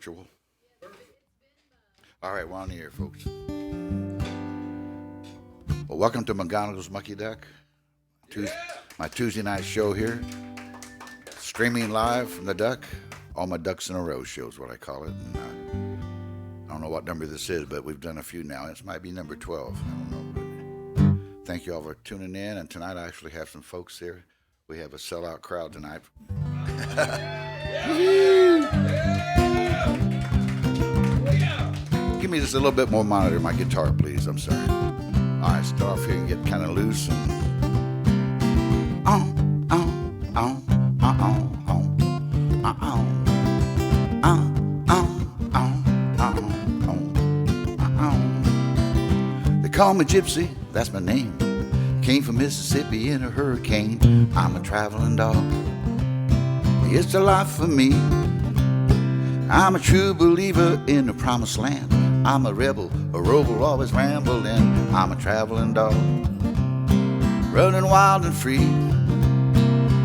Sure will. All right, we're on the air, folks. Well, welcome to McGonigel's Mucky Duck, my Tuesday night show here, streaming live from the Duck. All my ducks in a row shows, what I call it. And, I don't know what number this is, but we've done a few now. This might be number 12. I don't know. But thank you all for tuning in. And tonight I actually have some folks here. We have a sellout crowd tonight. Give me just a little bit more monitor my guitar, please. I'm sorry. All right, start off here and get kind of loose. They call me Gypsy, that's my name. Came from Mississippi in a hurricane. I'm a traveling dog. It's the life for me. I'm a true believer in the promised land. I'm a rebel, a rover, always rambling. I'm a traveling dog, running wild and free.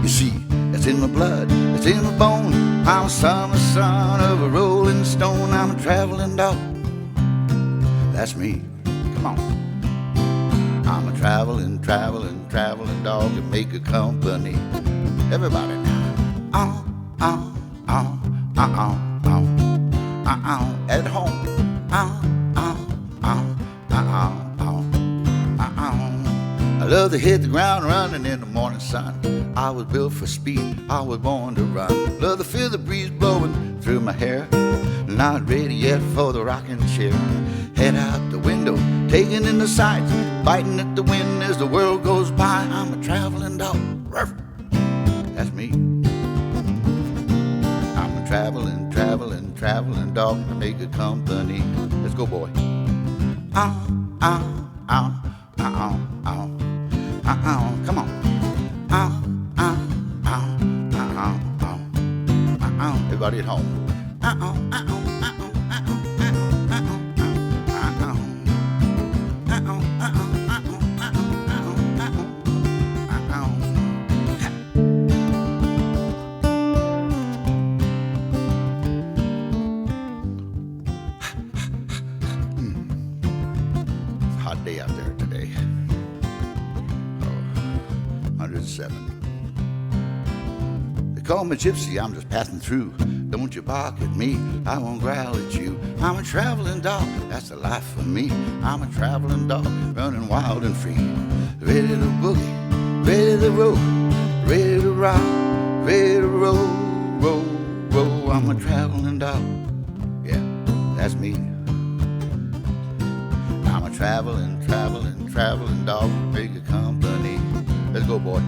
You see, it's in my blood, it's in my bone. I'm a son of a rolling stone. I'm a traveling dog. That's me. Come on. I'm a traveling dog to make a company. Everybody now. At home. I love to hit the ground running in the morning sun. I was built for speed, I was born to run. Love to feel the breeze blowing through my hair. Not ready yet for the rocking chair. Head out the window, taking in the sights, biting at the wind as the world goes by. I'm a traveling dog. That's me. I'm a traveling dog to make a company. Let's go, boy. Come on. Everybody at home. Hot day out there today. 107. They call me Gypsy, I'm just passing through. Don't you bark at me, I won't growl at you. I'm a traveling dog, that's the life for me. I'm a traveling dog, running wild and free. Ready to boogie, ready to roll, ready to rock, ready to roll, roll, roll. I'm a traveling dog, yeah, that's me. I'm a traveling dog, make a company. Let's go, boy.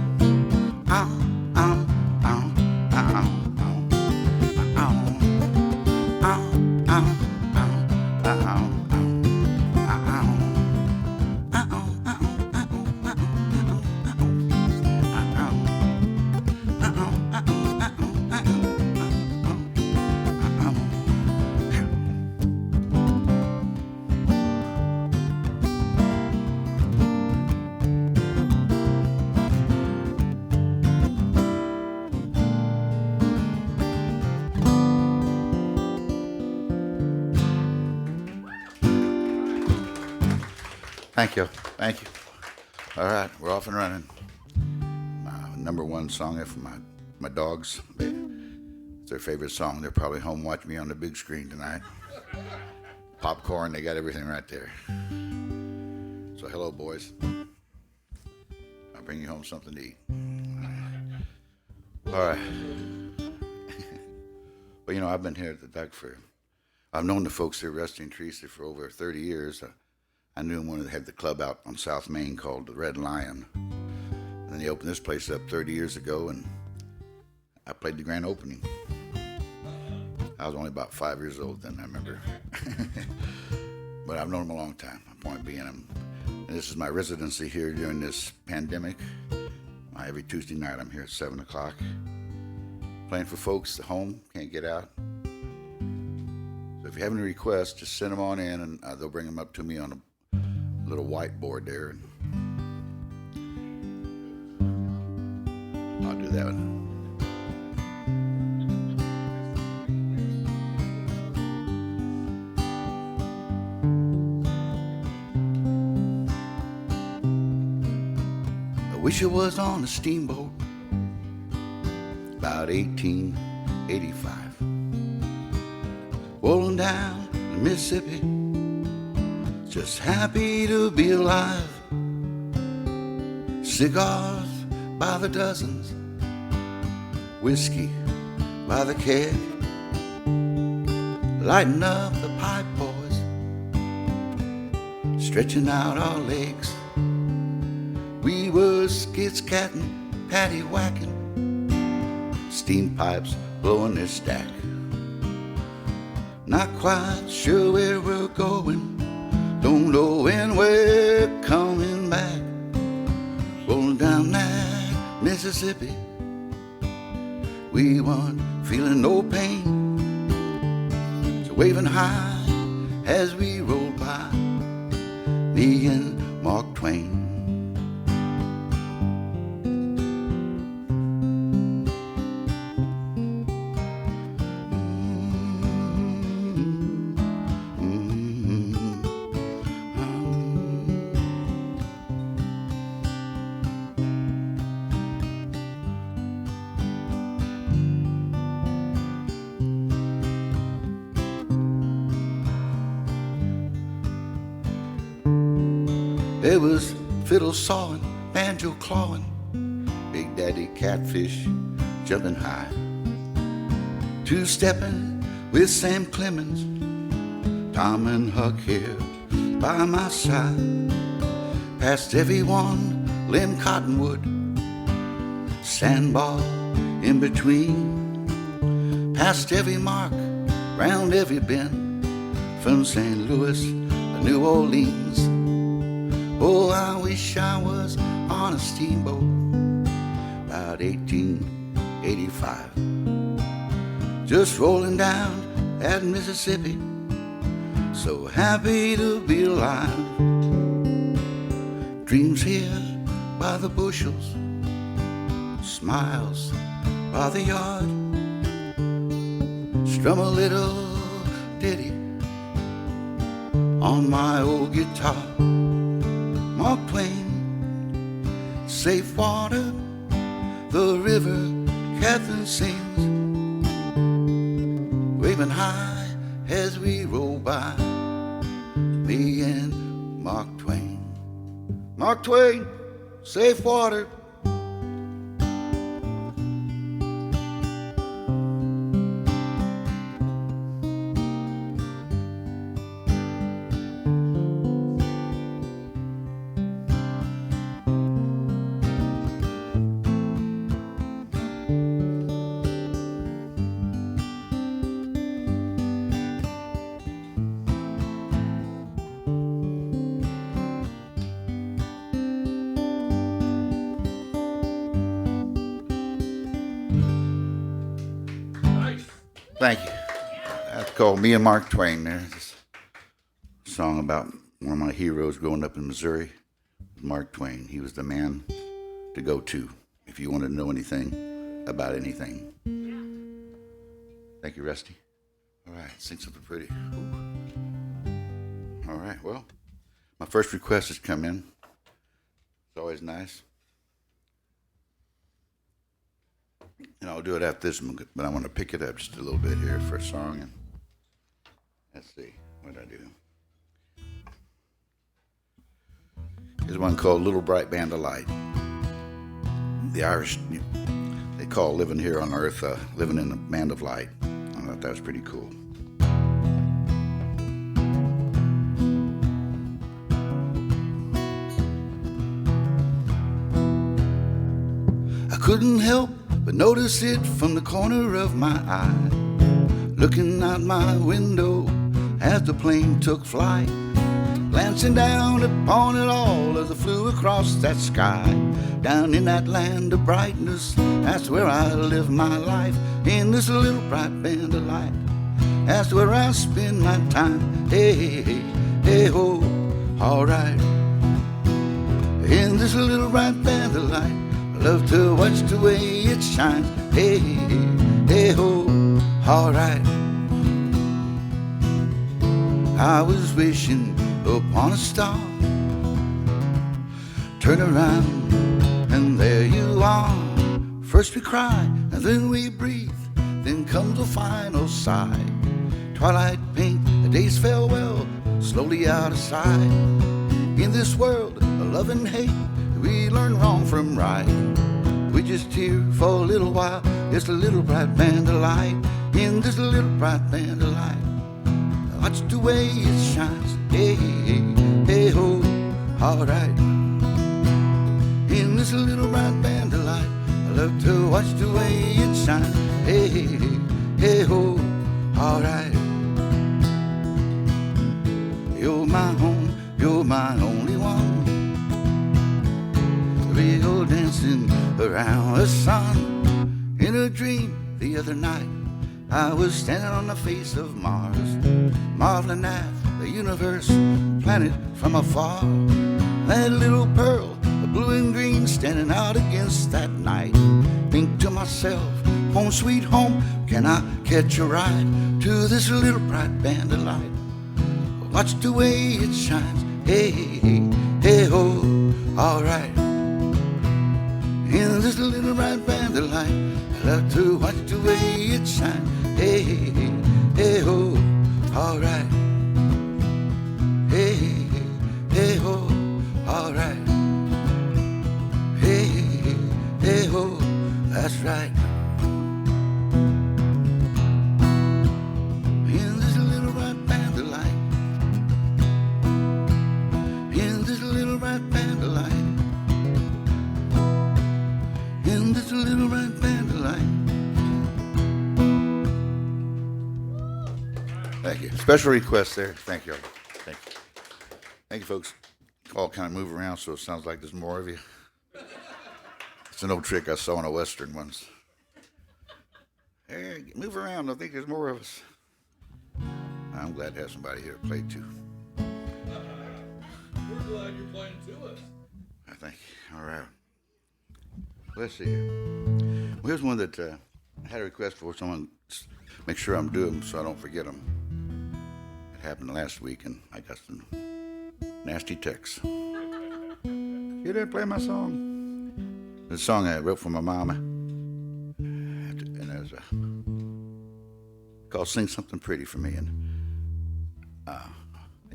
Thank you. All right, we're off and running. My number one song for my dogs. It's their favorite song. They're probably home watching me on the big screen tonight. Popcorn, they got everything right there. So hello, boys. I'll bring you home something to eat. All right. Well, I've been here at the Duck I've known the folks here, Rusty and Teresa, for over 30 years. I knew them when they had the club out on South Main called the Red Lion. And then they opened this place up 30 years ago, and I played the grand opening. I was only about 5 years old then, I remember. But I've known them a long time. My point being, and this is my residency here during this pandemic. Every Tuesday night I'm here at 7 o'clock. Playing for folks at home, can't get out. So if you have any requests, just send them on in, and they'll bring them up to me on a little whiteboard there, and I'll do that one. Wish I was on a steamboat about 1885, rolling down the Mississippi, just happy to be alive. Cigars by the dozens, whiskey by the keg, lighting up the pipe, boys, stretching out our legs. We were skid-scatting, patty-whacking, steam pipes blowing their stack. Not quite sure where we're going, don't know when we're coming back. Rolling down that Mississippi, we weren't feeling no pain, so waving high as we rolled by, me and Mark Twain. There was fiddle sawing, banjo clawing, Big Daddy Catfish jumping high, two-stepping with Sam Clemens, Tom and Huck here by my side. Past everyone, Lem Cottonwood, Sandbar in between. Past every mark, round every bend, from St. Louis to New Orleans. Oh, I wish I was on a steamboat about 1885, just rolling down that Mississippi, so happy to be alive. Dreams here by the bushels, smiles by the yard, strum a little ditty on my old guitar. Mark Twain, safe water, the river Catherine sings, waving high as we roll by, me and Mark Twain. Mark Twain, safe water. Thank you. That's called Me and Mark Twain there. It's a song about one of my heroes growing up in Missouri, Mark Twain. He was the man to go to if you wanted to know anything about anything. Thank you, Rusty. All right, sing something pretty. Ooh. All right, well, my first request has come in. It's always nice. And I'll do it after this one, but I want to pick it up just a little bit here for a song. And let's see, what did I do? Here's one called Little Bright Band of Light. The Irish, they call living here on earth, living in a band of light. I thought that was pretty cool. I couldn't help but notice it from the corner of my eye, looking out my window as the plane took flight, glancing down upon it all as it flew across that sky. Down in that land of brightness, that's where I live my life, in this little bright band of light. That's where I spend my time. Hey, hey, hey, hey, ho, alright. In this little bright band of light, I love to watch the way it shines. Hey, hey, hey, ho, alright. I was wishing upon a star, turn around and there you are. First we cry, and then we breathe, then comes the final sigh. Twilight paint, the days farewell, slowly out of sight. In this world of love and hate, we learn wrong from right. We just here for a little while, just a little bright band of light. In this little bright band of light, watch the way it shines. Hey, hey, hey, ho, alright. In this little bright band of light, I love to watch the way it shines. Hey, hey, hey, hey, ho, alright. You're my home, you're my only one. We go dancing around the sun. In a dream the other night, I was standing on the face of Mars, marveling at the universe, planet from afar. That little pearl, the blue and green, standing out against that night. Think to myself, home sweet home, can I catch a ride to this little bright band of light? Watch the way it shines, hey, hey, hey, ho, alright. In this little bright band of light, I love to watch the way it shines, hey, hey, hey, ho, alright. Hey, hey, hey, ho, alright. Hey, hey, hey, ho, that's right. In this little bright band of light, in this little bright band of light, in this little bright band of light. Thank you. Special request there. Thank you. Thank you. Thank you, folks. All kind of move around, so it sounds like there's more of you. It's an old trick I saw in a Western once. Hey, move around. I think there's more of us. I'm glad to have somebody here to play to. We're glad you're playing to us. I think. All right. Let's see. Well, here's one that I had a request for someone. Make sure I'm doing them so I don't forget them. It happened last week, and I got some nasty texts. You didn't play my song. The song I wrote for my mama, and it was called "Sing Something Pretty for Me." And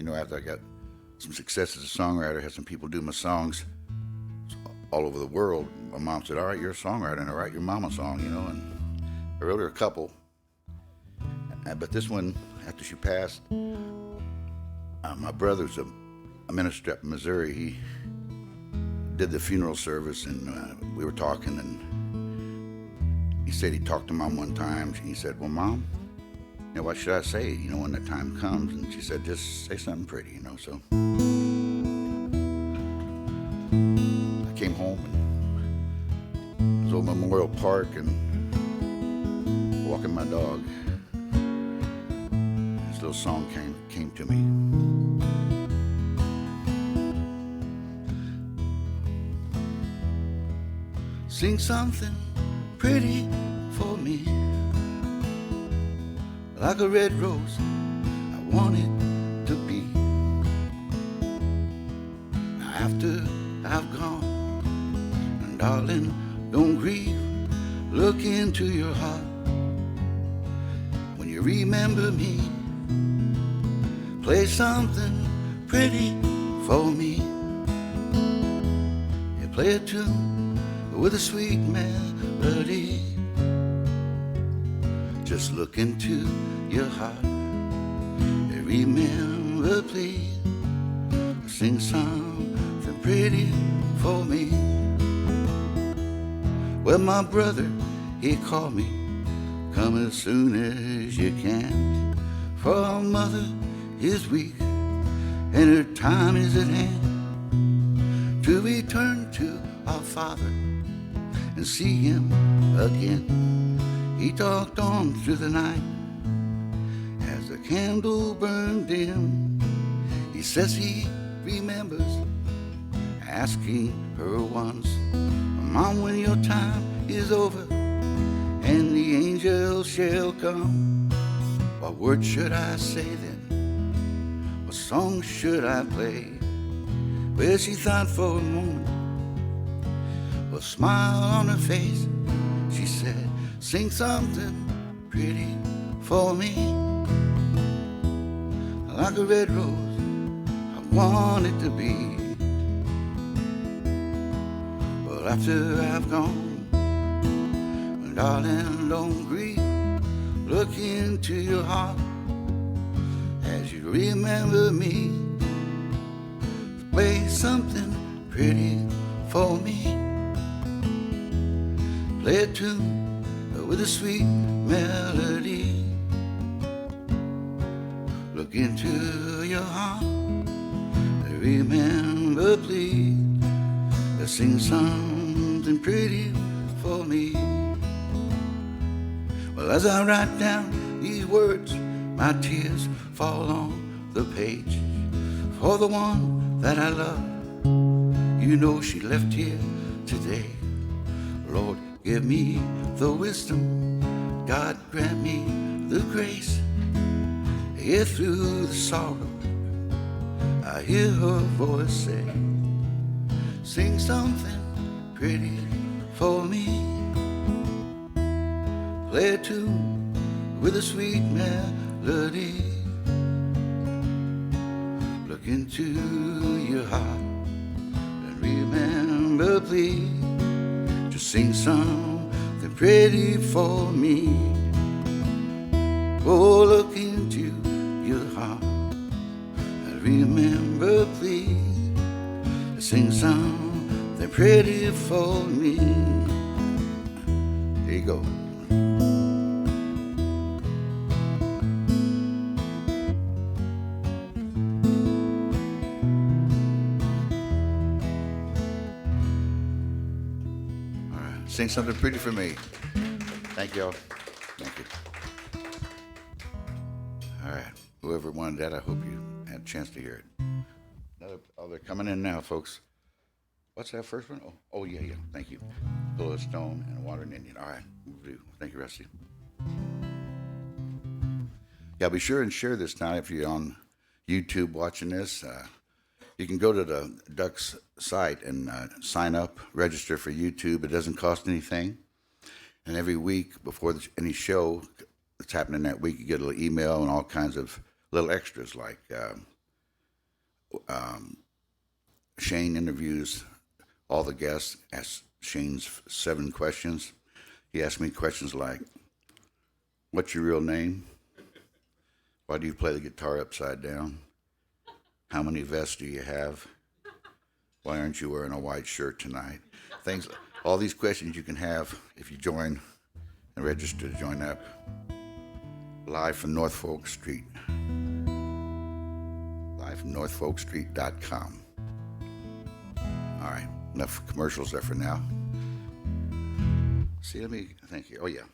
after I got some success as a songwriter, had some people do my songs all over the world. My mom said, "All right, you're a songwriter, and I write your mama song," And I wrote her a couple. But this one, after she passed, my brother's a minister up in Missouri. He did the funeral service, and we were talking, and he said he talked to Mom one time. He said, "Well, Mom, what should I say, when that time comes?" And she said, "Just say something pretty, So I came home, and it was old Memorial Park, and walking my dog. This little song came to me. Sing something pretty for me, like a red rose I want it to be. After I've gone, and darling, don't grieve, look into your heart. When you remember me, play something pretty for me. You play a tune with a sweet melody. Just look into your heart and remember, please, sing something pretty for me. Well, my brother, he called me, come as soon as you can, for our mother is weak and her time is at hand to return to our Father and see him again. He talked on through the night as the candle burned dim. He says he remembers asking her once, "Mom, when your time is over and the angels shall come, what word should I say then? What song should I play?" Well, she thought for a moment. Well, a smile on her face. She said, sing something pretty for me. Like a red rose, I want it to be. But after I've gone, darling, don't grieve. Look into your heart as you remember me. Play something pretty for me. Play a tune with a sweet melody. Look into your heart and remember, please, to sing something pretty for me. Well, as I write down these words, my tears fall on the page. For the one that I love, you know she left here today. Lord, give me the wisdom, God grant me the grace. Here through the sorrow, I hear her voice say, sing something pretty for me. Play a tune with a sweet melody. Look into your heart and remember, please, to sing something pretty for me. Oh, look into your heart and remember, please, to sing something pretty for me. There you go. Sing something pretty for me. Thank y'all. Thank you. All right. Whoever wanted that, I hope you had a chance to hear it. They're coming in now, folks. What's that first one? Oh yeah. Thank you. Pillow of Stone and Wandering Indian. All right. Thank you, Rusty. Yeah, be sure and share this now if you're on YouTube watching this. You can go to the Duck's site and sign up, register for YouTube. It doesn't cost anything. And every week before any show that's happening that week, you get a little email and all kinds of little extras like Shane interviews all the guests, asks Shane's 7 questions. He asked me questions like, what's your real name? Why do you play the guitar upside down? How many vests do you have? Why aren't you wearing a white shirt tonight? Things, all these questions you can have if you join and register to join up. Live from Norfolk Street. Live from NorfolkStreet.com. All right, enough commercials there for now. See, let me thank you. Oh yeah,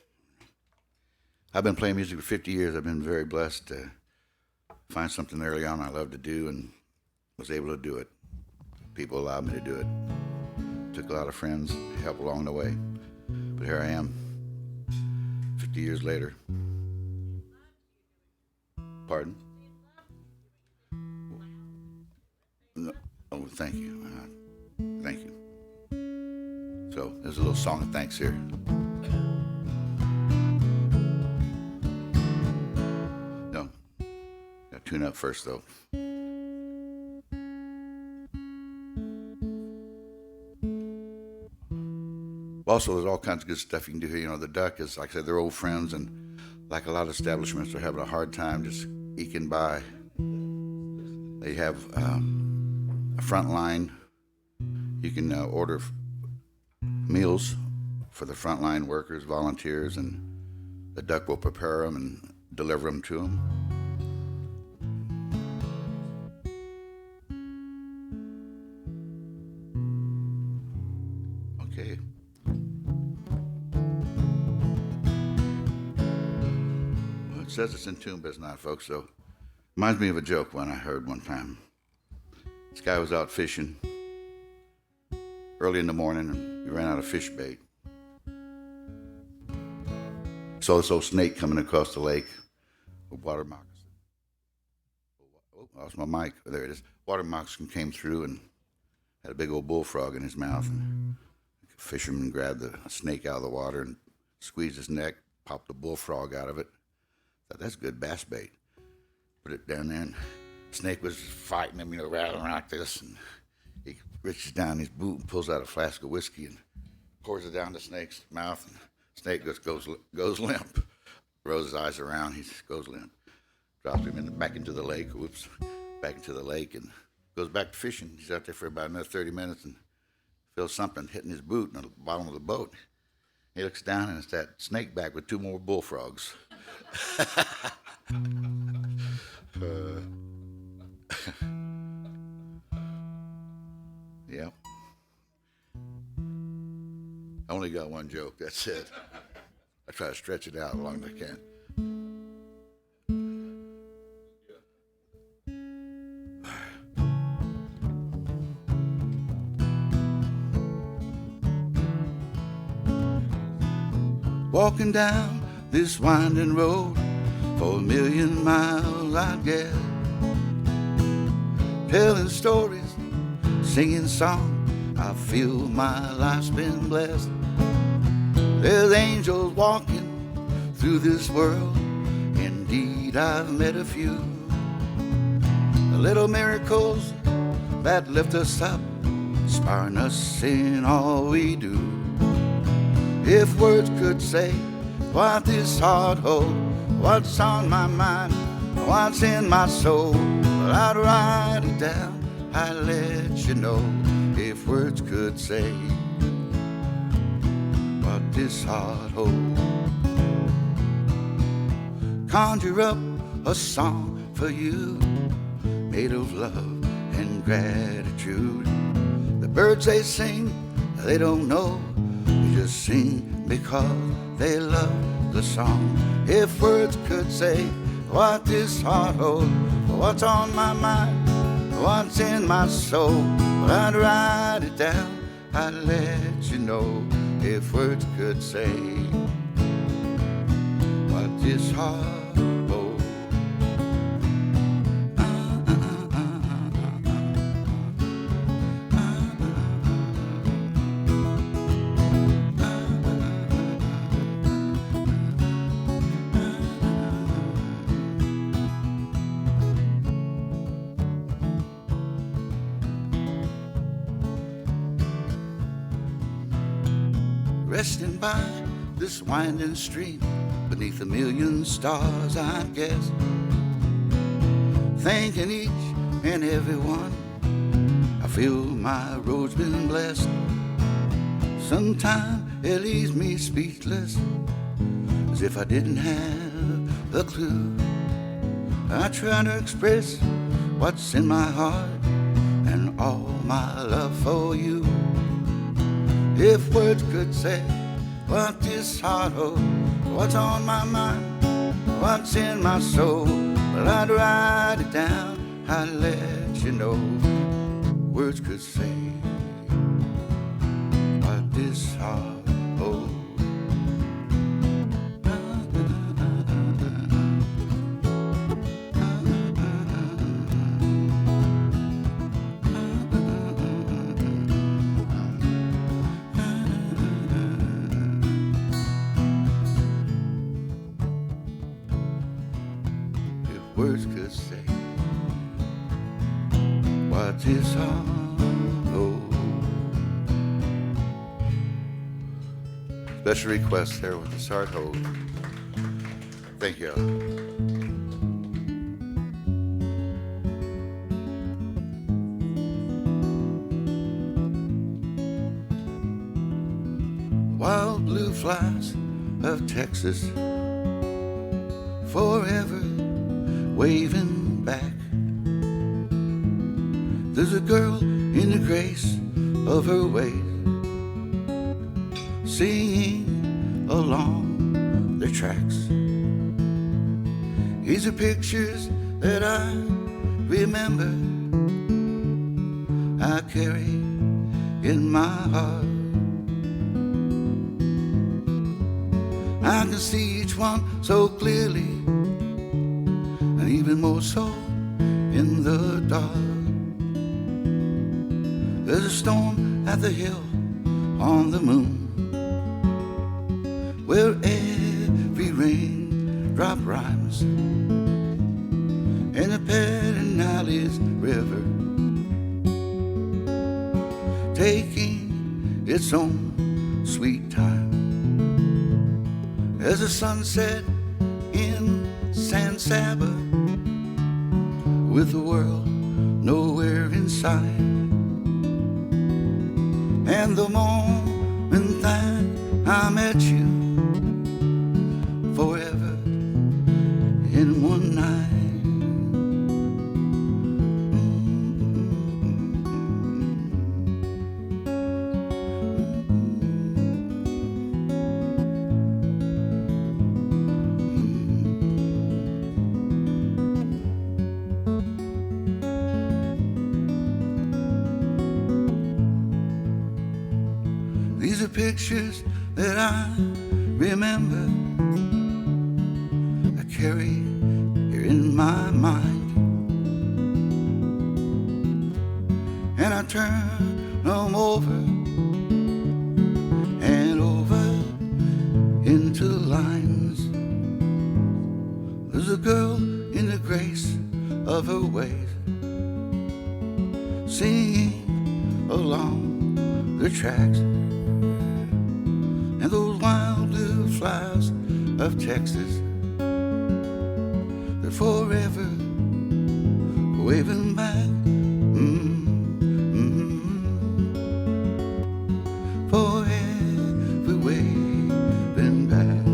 I've been playing music for 50 years. I've been very blessed to find something early on I love to do and was able to do it. People allowed me to do it. Took a lot of friends, help along the way. But here I am, 50 years later. Pardon? No. Oh, thank you. Thank you. So there's a little song of thanks here. No. Got to tune up first, though. Also, there's all kinds of good stuff you can do here. You know, the Duck is, like I said, they're old friends, and like a lot of establishments, they're having a hard time just eking by. They have a front line. You can order meals for the frontline workers, volunteers, and the Duck will prepare them and deliver them to them. Okay. Well, it says it's in tune, but it's not, folks. So, reminds me of a joke one I heard one time. This guy was out fishing early in the morning, and he ran out of fish bait. Saw this old snake coming across the lake, a water moccasin. Oh, lost my mic. There it is. Water moccasin came through and had a big old bullfrog in his mouth. And Fisherman grabbed the snake out of the water and squeezed his neck, popped the bullfrog out of it. Thought, that's good bass bait. Put it down there, and the snake was fighting him, rattling like this. And he reaches down his boot and pulls out a flask of whiskey and pours it down the snake's mouth. And the snake goes limp. Rolls his eyes around, he goes limp. Drops him back into the lake. Whoops, back into the lake, and goes back to fishing. He's out there for about another 30 minutes and feels something hitting his boot in the bottom of the boat. He looks down, and it's that snake back with 2 more bullfrogs. Yeah. I only got one joke, that's it. I try to stretch it out as long as I can. Walking down this winding road for 1,000,000 miles, I guess, telling stories, singing songs. I feel my life's been blessed. There's angels walking through this world. Indeed, I've met a few. The little miracles that lift us up, inspiring us in all we do. If words could say what this heart holds, what's on my mind, what's in my soul, well, I'd write it down, I'd let you know. If words could say what this heart holds, conjure up a song for you, made of love and gratitude. The birds they sing, they don't know, they just sing because they love the song. If words could say what this heart holds, what's on my mind, what's in my soul, well, I'd write it down, I'd let you know. If words could say what this heart holds. Resting by this winding stream, beneath 1,000,000 stars, I guess, thanking each and every one. I feel my road's been blessed. Sometimes it leaves me speechless, as if I didn't have a clue. I try to express what's in my heart and all my love for you. If words could say what this heart holds, what's on my mind, what's in my soul, well, I'd write it down, I'd let you know. Words could say what this heart holds. Words could say what this heart holds. Special request there with this heart hold. Thank you. Wild blue flies of Texas, forever waving back. There's a girl in the grace of her ways, singing along their tracks. These are pictures that I remember, I carry in my heart. I can see each one so clearly, and even more so in the dark. There's a storm at the hill on the moon, where every raindrop rhymes in the Pedernales River, taking its own sweet time as the sunset in San Saba, with the world nowhere in sight. And the moment that I met you, forever in one night. These are pictures that I remember, I carry here in my mind, and I turn them over and over into lines. There's a girl in the grace of her ways, singing along the tracks. And those wild blue flowers of Texas, they're forever waving back. Forever waving back.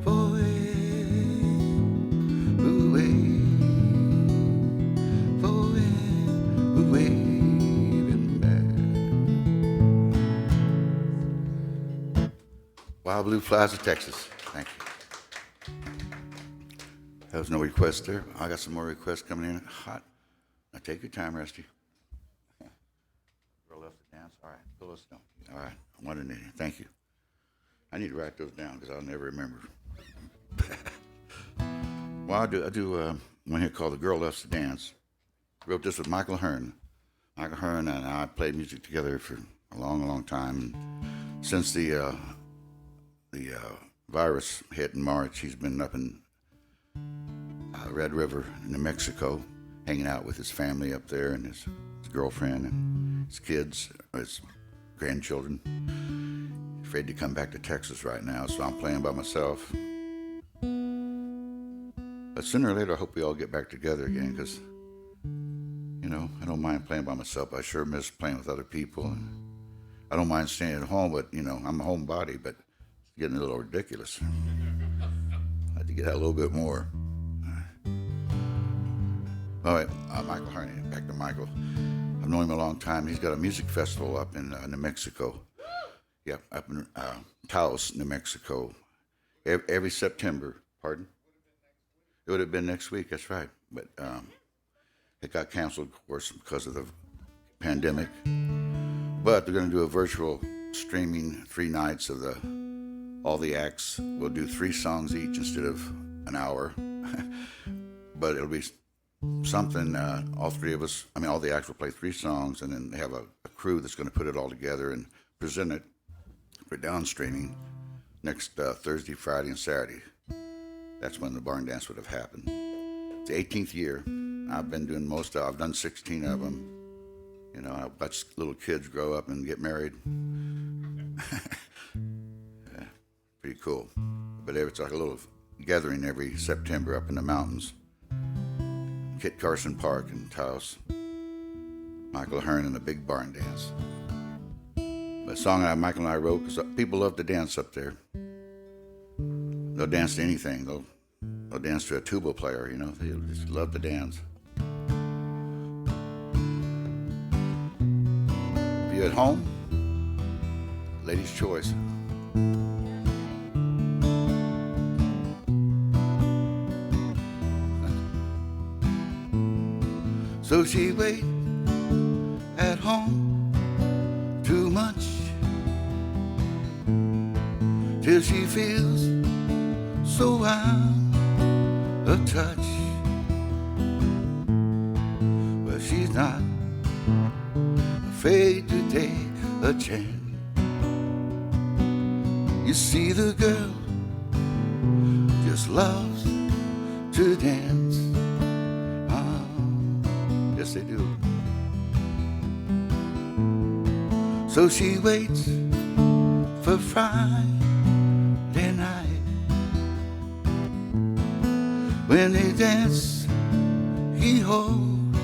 Forever waving back. Wild Blue Flowers of Texas. Thank you. There was no request there. I got some more requests coming in hot. Now take your time, Rusty. Girl left to dance. All right, pull us down. All right, I wanted to. Thank you. I need to write those down because I'll never remember. Well, I do one here called "The Girl Loves to Dance." Wrote this with Michael Hearn. Michael Hearn and I played music together for a long, long time. Since the virus hit in March, he's been up in Red River, New Mexico, hanging out with his family up there and his girlfriend and his kids, his grandchildren. Afraid to come back to Texas right now, so I'm playing by myself. But sooner or later, I hope we all get back together again, because, you know, I don't mind playing by myself. I sure miss playing with other people. And I don't mind staying at home, but, you know, I'm a homebody, but it's getting a little ridiculous. I had to get out a little bit more. All right, Michael Harney, back to Michael. I've known him a long time. He's got a music festival up in New Mexico. Yep, up in Taos, New Mexico. Every September. Pardon? It would have been next week, that's right. But it got canceled, of course, because of the pandemic. But they're going to do a virtual streaming 3 nights of all the acts. We'll do 3 songs each instead of an hour. But it'll be something, all 3 of us, I mean, all the acts will play 3 songs, and then they have a crew that's going to put it all together and present it for down streaming next Thursday, Friday, and Saturday. That's when the barn dance would have happened. It's the 18th year. I've been doing I've done 16 of them. You know, I've watched little kids grow up and get married. Yeah, pretty cool. But it's like a little gathering every September up in the mountains. Kit Carson Park in Taos. Michael Hearn and a big barn dance. A song that Michael and I wrote, because people love to dance up there. They'll dance to anything. They'll dance to a tuba player, you know. They just love to dance. If you're at home, lady's choice. So she waits at home too much till she feels so out of touch. But she's not afraid to take a chance. You see, the girl just loves to dance. Yes, they do. So she waits for Friday night. When they dance, he holds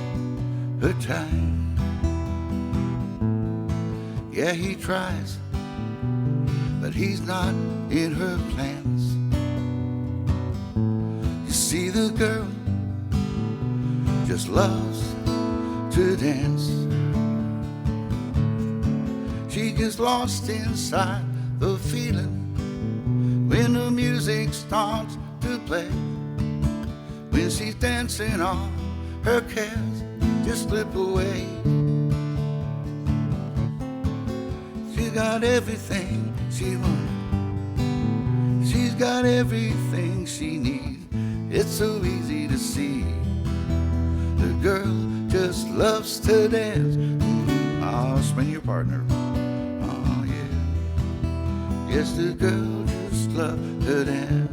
her tight. Yeah, he tries, but he's not in her plans. You see, the girl just loves to dance. She gets lost inside the feeling when the music starts to play. When she's dancing, all her cares just slip away. She got everything she wants. She's got everything she needs. It's so easy to see. The girl just loves to dance. Oh, swing your partner. Oh, yeah. Yes, the girl just loves to dance.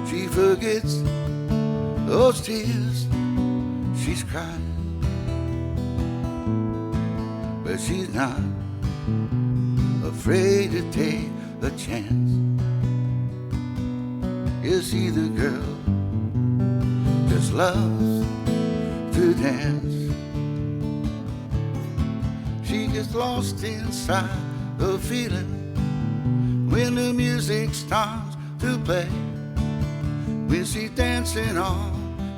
She forgets those tears she's crying, but she's not afraid to take a chance. You see, the girl just loves to dance. She gets lost inside the feeling when the music starts to play. When she's dancing, all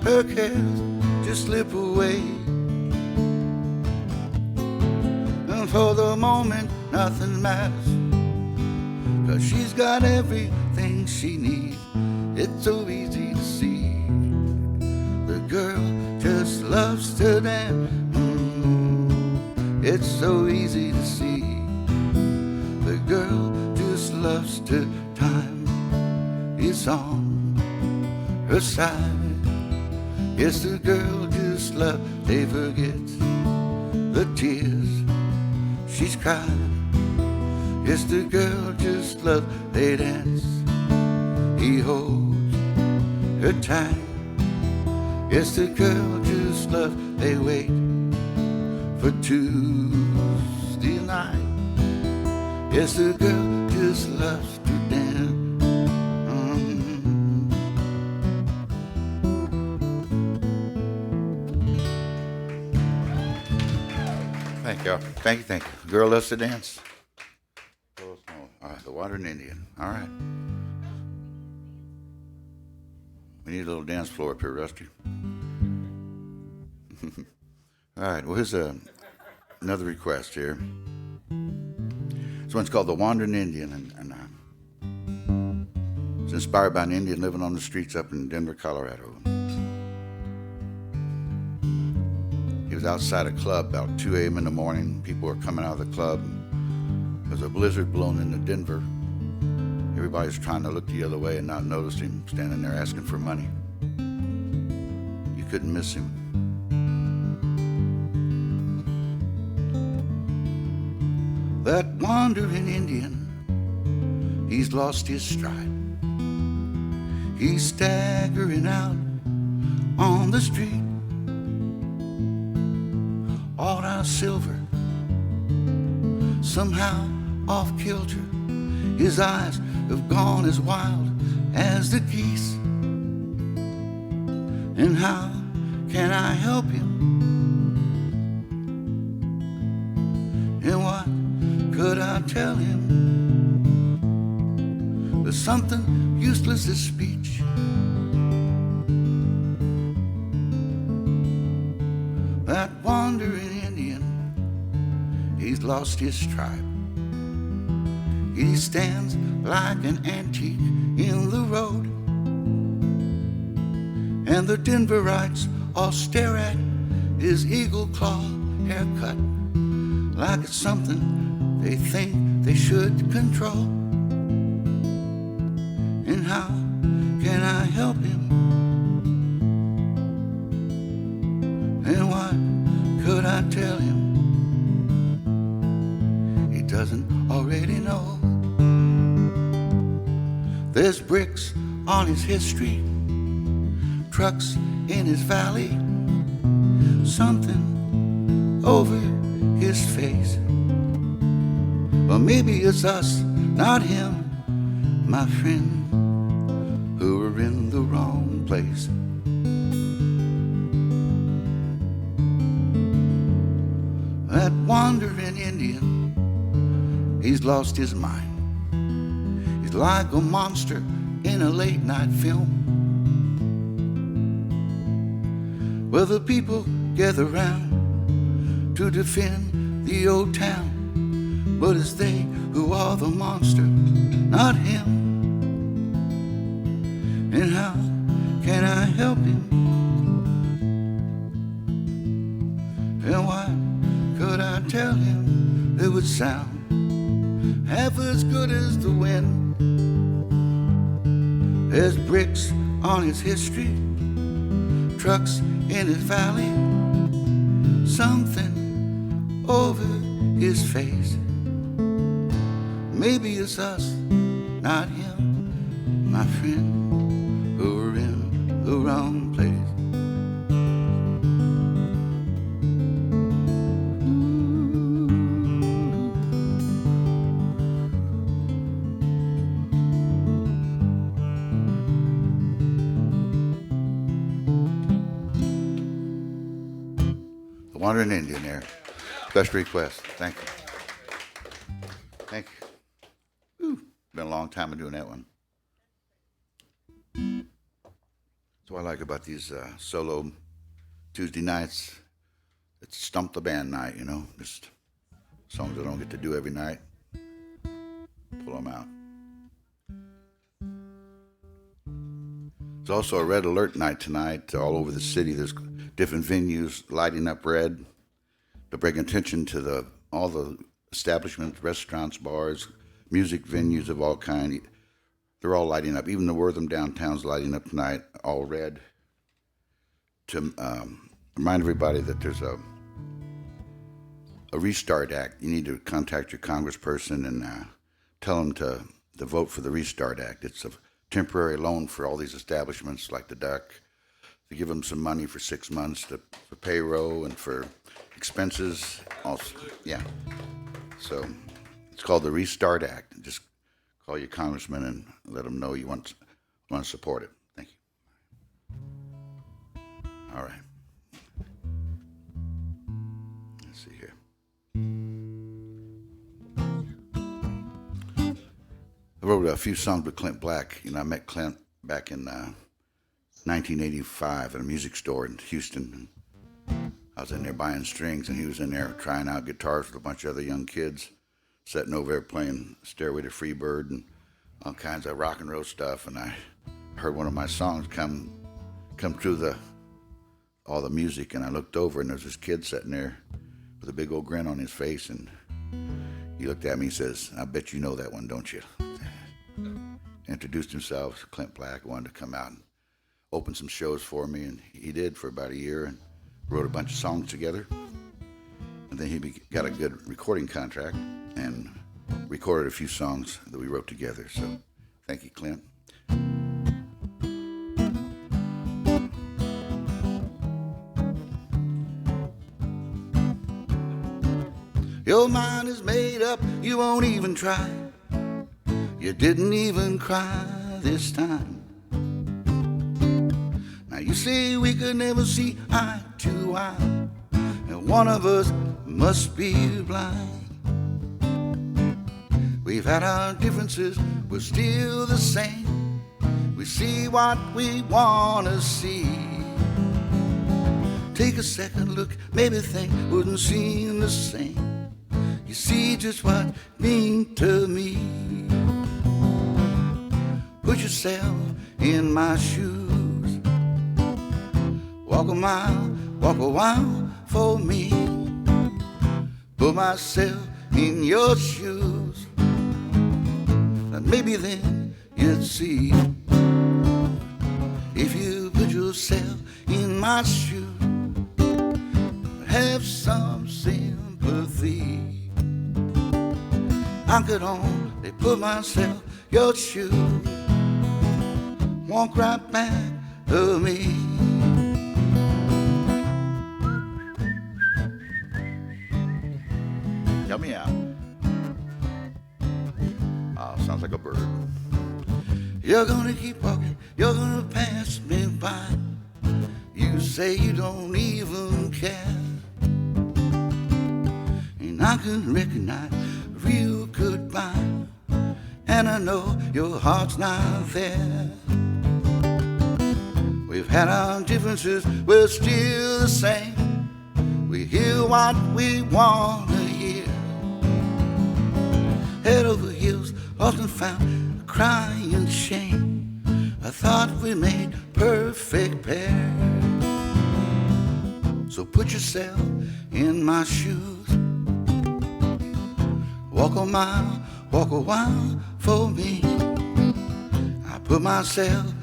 her cares just slip away. And for the moment, nothing matters, 'cause she's got everything she needs. It's so easy to see. The girl just loves to dance. It's so easy to see. The girl just loves to. Time is on her side. Yes, the girl just loves. They forget the tears she's crying. Yes, the girl just loves. They dance. He holds her tight. Yes, the girl just loves. They wait for Tuesday night. Yes, the girl just loves to dance. Thank you. Thank you. Thank you. The girl loves to dance. All right, the Wandering Indian. All right. We need a little dance floor up here, Rusty. All right. Well, here's another request here. This one's called The Wandering Indian, and it's inspired by an Indian living on the streets up in Denver, Colorado. He was outside a club about 2 a.m. in the morning. People were coming out of the club. There was a blizzard blowing into Denver. Everybody's trying to look the other way and not notice him standing there asking for money. You couldn't miss him. That wandering Indian, he's lost his stride. He's staggering out on the street. All our silver, somehow off kilter. His eyes have gone as wild as the geese. And how can I help him? And what could I tell him? There's something useless as speech. That wandering Indian, he's lost his tribe. He stands like an antique in the road, and the Denverites all stare at his eagle claw haircut like it's something they think they should control. And how can I help him? And what could I tell him he doesn't already know? There's bricks on his history, trucks in his valley, something over his face. Or maybe it's us, not him, my friend, who are in the wrong place. That wandering Indian, he's lost his mind. He's like a monster in a late night film, where the people gather round to defend the old town. But it's they who are the monster, not him. And how can I help him? And what could I tell him that would sound half as good as the wind? There's bricks on his history, trucks in his valley, something over his face. Maybe it's us, not him, my friend, who are in the wrong place. The Wandering Indian there. Special request. Thank you. Thank you. Been a long time of doing that one. That's what I like about these solo Tuesday nights. It's stump the band night, you know, just songs I don't get to do every night. Pull them out. It's also a red alert night tonight all over the city. There's different venues lighting up red to bring attention to all the establishments, restaurants, bars, music venues of all kinds. They're all lighting up. Even the Wortham downtown's lighting up tonight, all red, to remind everybody that there's a Restart Act. You need to contact your congressperson and tell them to vote for the Restart Act. It's a temporary loan for all these establishments like the Duck, to give them some money for 6 months for payroll and for expenses. Also, yeah. So it's called the Restart Act. Just call your congressman and let them know you want to support it. Thank you. All right. Let's see here. I wrote a few songs with Clint Black. You know, I met Clint back in 1985 at a music store in Houston. I was in there buying strings, and he was in there trying out guitars with a bunch of other young kids, sitting over there playing Stairway to Freebird and all kinds of rock and roll stuff. And I heard one of my songs come through all the music, and I looked over, and there was this kid sitting there with a big old grin on his face, and he looked at me and says, "I bet you know that one, don't you?" Introduced himself, Clint Black, wanted to come out and open some shows for me, and he did for about a year, and wrote a bunch of songs together. And then he got a good recording contract and recorded a few songs that we wrote together. So thank you, Clint. Your mind is made up, you won't even try. You didn't even cry this time. Now you say we could never see eye to eye, and one of us must be blind. We've had our differences, we're still the same. We see what we want to see. Take a second look, maybe things wouldn't seem the same you see just what mean to me. Put yourself in my shoes. Walk a mile, walk a while for me. Put myself in your shoes. And maybe then you'd see. If you put yourself in my shoes, have some sympathy. I could only put myself in your shoes. Walk right back to me. Help me out. Oh, sounds like a bird. You're gonna keep walking, you're gonna pass me by. You say you don't even care. And I can recognize real goodbye. And I know your heart's not there. We've had our differences, we're still the same. We hear what we want to hear. Head over heels, lost and found, crying shame. I thought we made perfect pair. So put yourself in my shoes. Walk a mile, walk a while for me. I put myself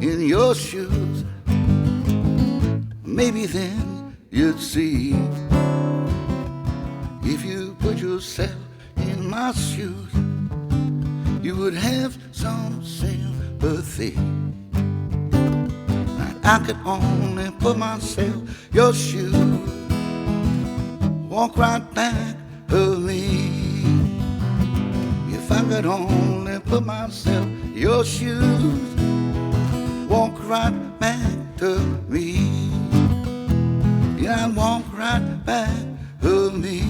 in your shoes. Maybe then you'd see. If you put yourself in my shoes, you would have some sympathy. I could only put myself in your shoes. Walk right back to me. If I could only put myself in your shoes, walk right back to me. Yeah, I'd walk right back to me.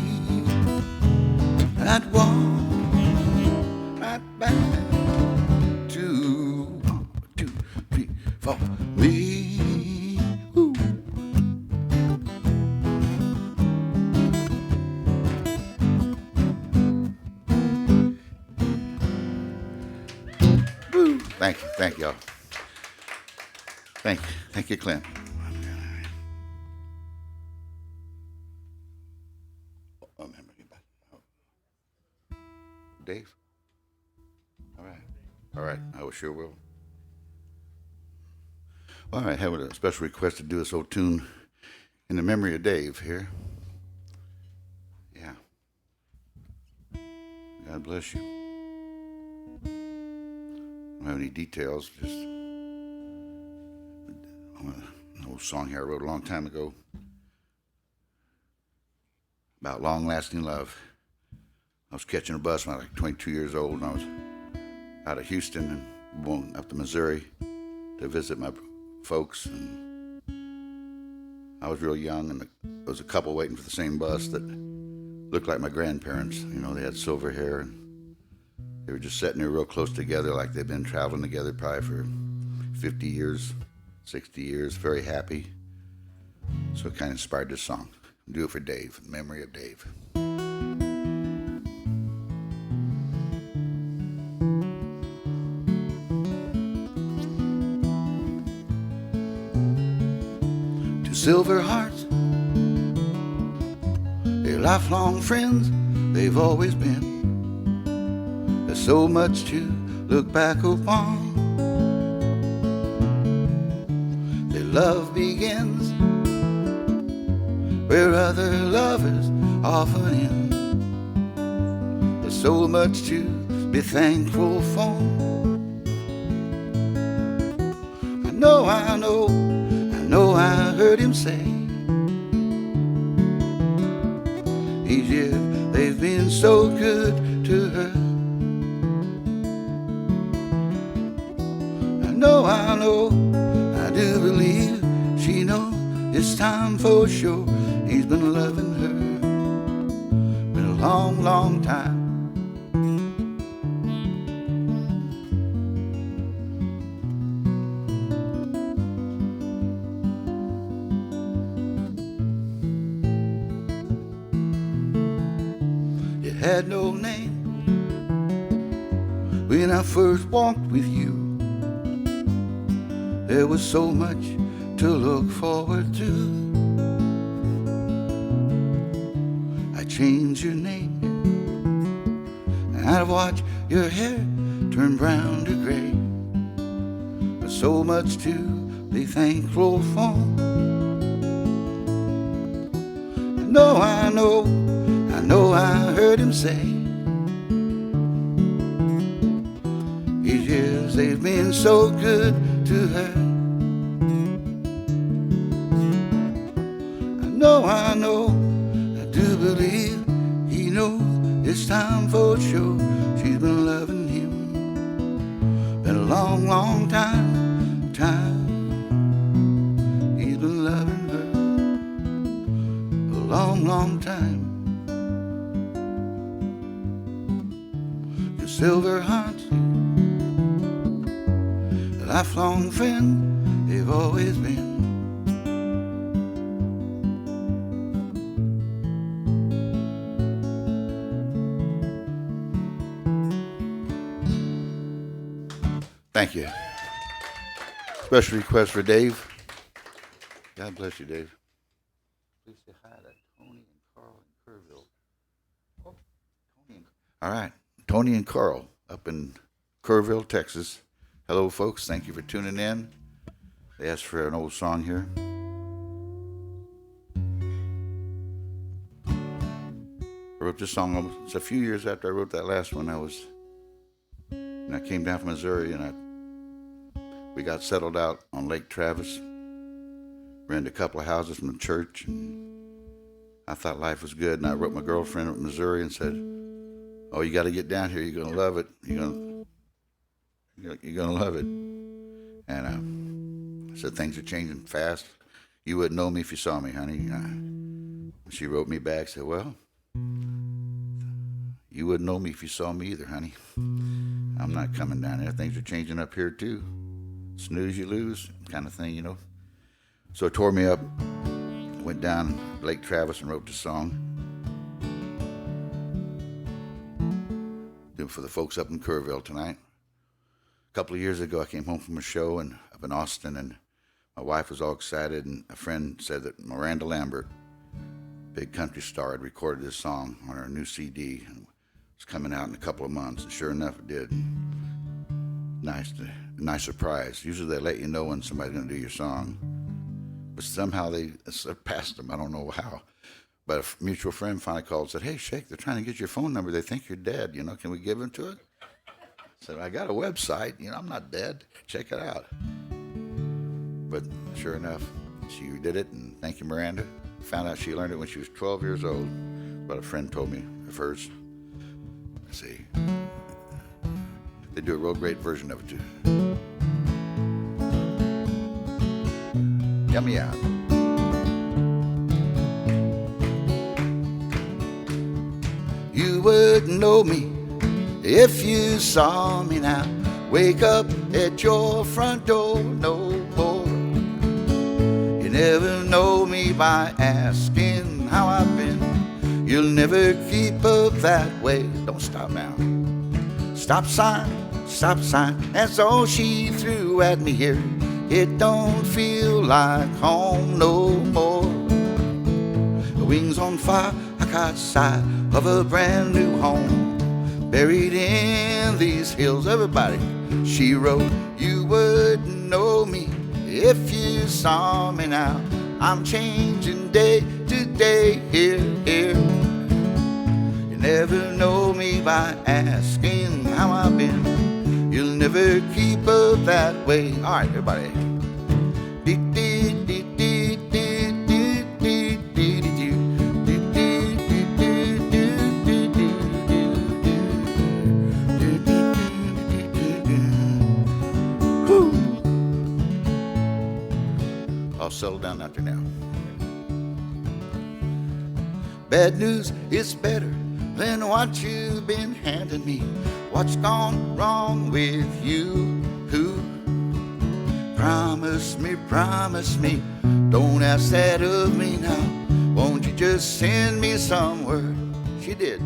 I'd walk right back to 1, 2, 3, 4 me. Ooh. Woo. Thank y'all. Thank you, Clint. Dave? All right, I sure will. All right, having a special request to do this old tune in the memory of Dave here. Yeah. God bless you. I don't have any details, just an old song here I wrote a long time ago about long-lasting love. I was catching a bus when I was like 22 years old, and I was out of Houston and going up to Missouri to visit my folks. And I was real young, and there was a couple waiting for the same bus that looked like my grandparents. You know, they had silver hair, and they were just sitting there real close together, like they'd been traveling together probably for 50 years, 60 years, very happy. So it kind of inspired this song. Do it for Dave, in memory of Dave. Silver hearts, they're lifelong friends, they've always been. There's so much to look back upon. Their love begins where other lovers often end. There's so much to be thankful for. I know I heard him say, each year they've been so good to her. I know, I do believe she knows this time for sure. He's been loving her, been a long, long time. had no name. When I first walked with you, there was so much to look forward to. I changed your name, and I'd watch your hair turn brown to gray. But so much to be thankful for. I know I heard him say, these years they've been so good to her. I know, I do believe he knows it's time for sure. She's been loving him, been a long, long time. He's been loving her a long, long time. Your silver hearts, a lifelong friend, they've always been. Thank you. Special request for Dave. God bless you, Dave. Please say hi to Tony and Carl in Kerrville. Oh, all right, Tony and Carl up in Kerrville, Texas. Hello, folks. Thank you for tuning in. They asked for an old song here. I wrote this song. It's a few years after I wrote that last one. I came down from Missouri, and we got settled out on Lake Travis. Rented a couple of houses from the church, and I thought life was good. And I wrote my girlfriend in Missouri and said, "Oh, you got to get down here. You're gonna love it. You're gonna love it." And I said, "Things are changing fast. You wouldn't know me if you saw me, honey." She wrote me back, said, "Well, you wouldn't know me if you saw me either, honey. I'm not coming down there. Things are changing up here too. Snooze, you lose, kind of thing, you know." So it tore me up. Went down Lake Travis and wrote the song. Doing for the folks up in Kerrville tonight. A couple of years ago, I came home from a show up in Austin, and my wife was all excited, and a friend said that Miranda Lambert, big country star, had recorded this song on her new CD. And it's coming out in a couple of months, and sure enough, it did. Nice surprise. Usually they let you know when somebody's going to do your song, but somehow they surpassed them. I don't know how. But a mutual friend finally called and said, "Hey, Shake, they're trying to get your phone number. They think you're dead. Can we give them to it?" I said, "I got a website. I'm not dead. Check it out." But sure enough, she did it, and thank you, Miranda. Found out she learned it when she was 12 years old, but a friend told me of hers. Let's see. They do a real great version of it, too. Yummy out. You wouldn't know me if you saw me now. Wake up at your front door no more. You never know me by asking how I've been. You'll never keep up that way. Don't stop now. Stop sign, that's all she threw at me here. It don't feel like home no more. The wings on fire, I caught sight of a brand new home. Buried in these hills, everybody. She wrote, you wouldn't know me if you saw me now. I'm changing day to day, here. You never know me by asking how I've been. You'll never keep up that way. All right, everybody. I'll settle down after now. Bad news is better than what you've been handing me. What's gone wrong with you? Promise me, don't ask that of me now. Won't you just send me some word? She did.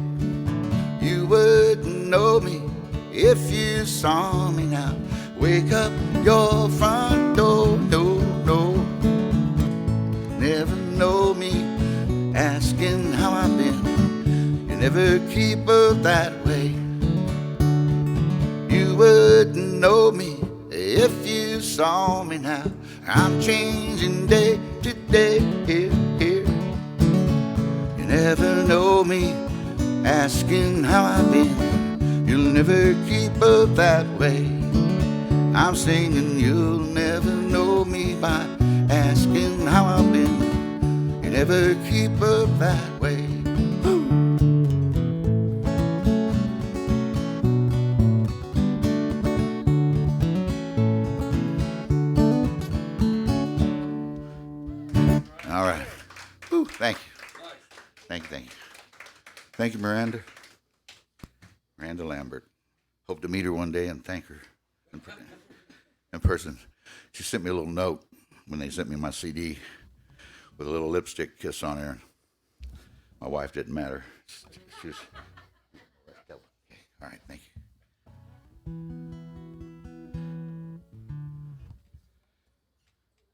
You wouldn't know me if you saw me now. Wake up your front door, no, no. Never know me, asking how I've been. You never keep up that way. You wouldn't know me if you saw me now. I'm changing day to day, here, here. You never know me, asking how I've been. You'll never keep up that way. I'm singing, you'll never know me by asking how I've been. You never keep up that way. All right. Ooh, thank you. Thank you, thank you. Thank you, Miranda. Miranda Lambert. Hope to meet her one day and thank her in person. She sent me a little note when they sent me my CD with a little lipstick kiss on there. My wife didn't matter. She was, okay. All right, thank you.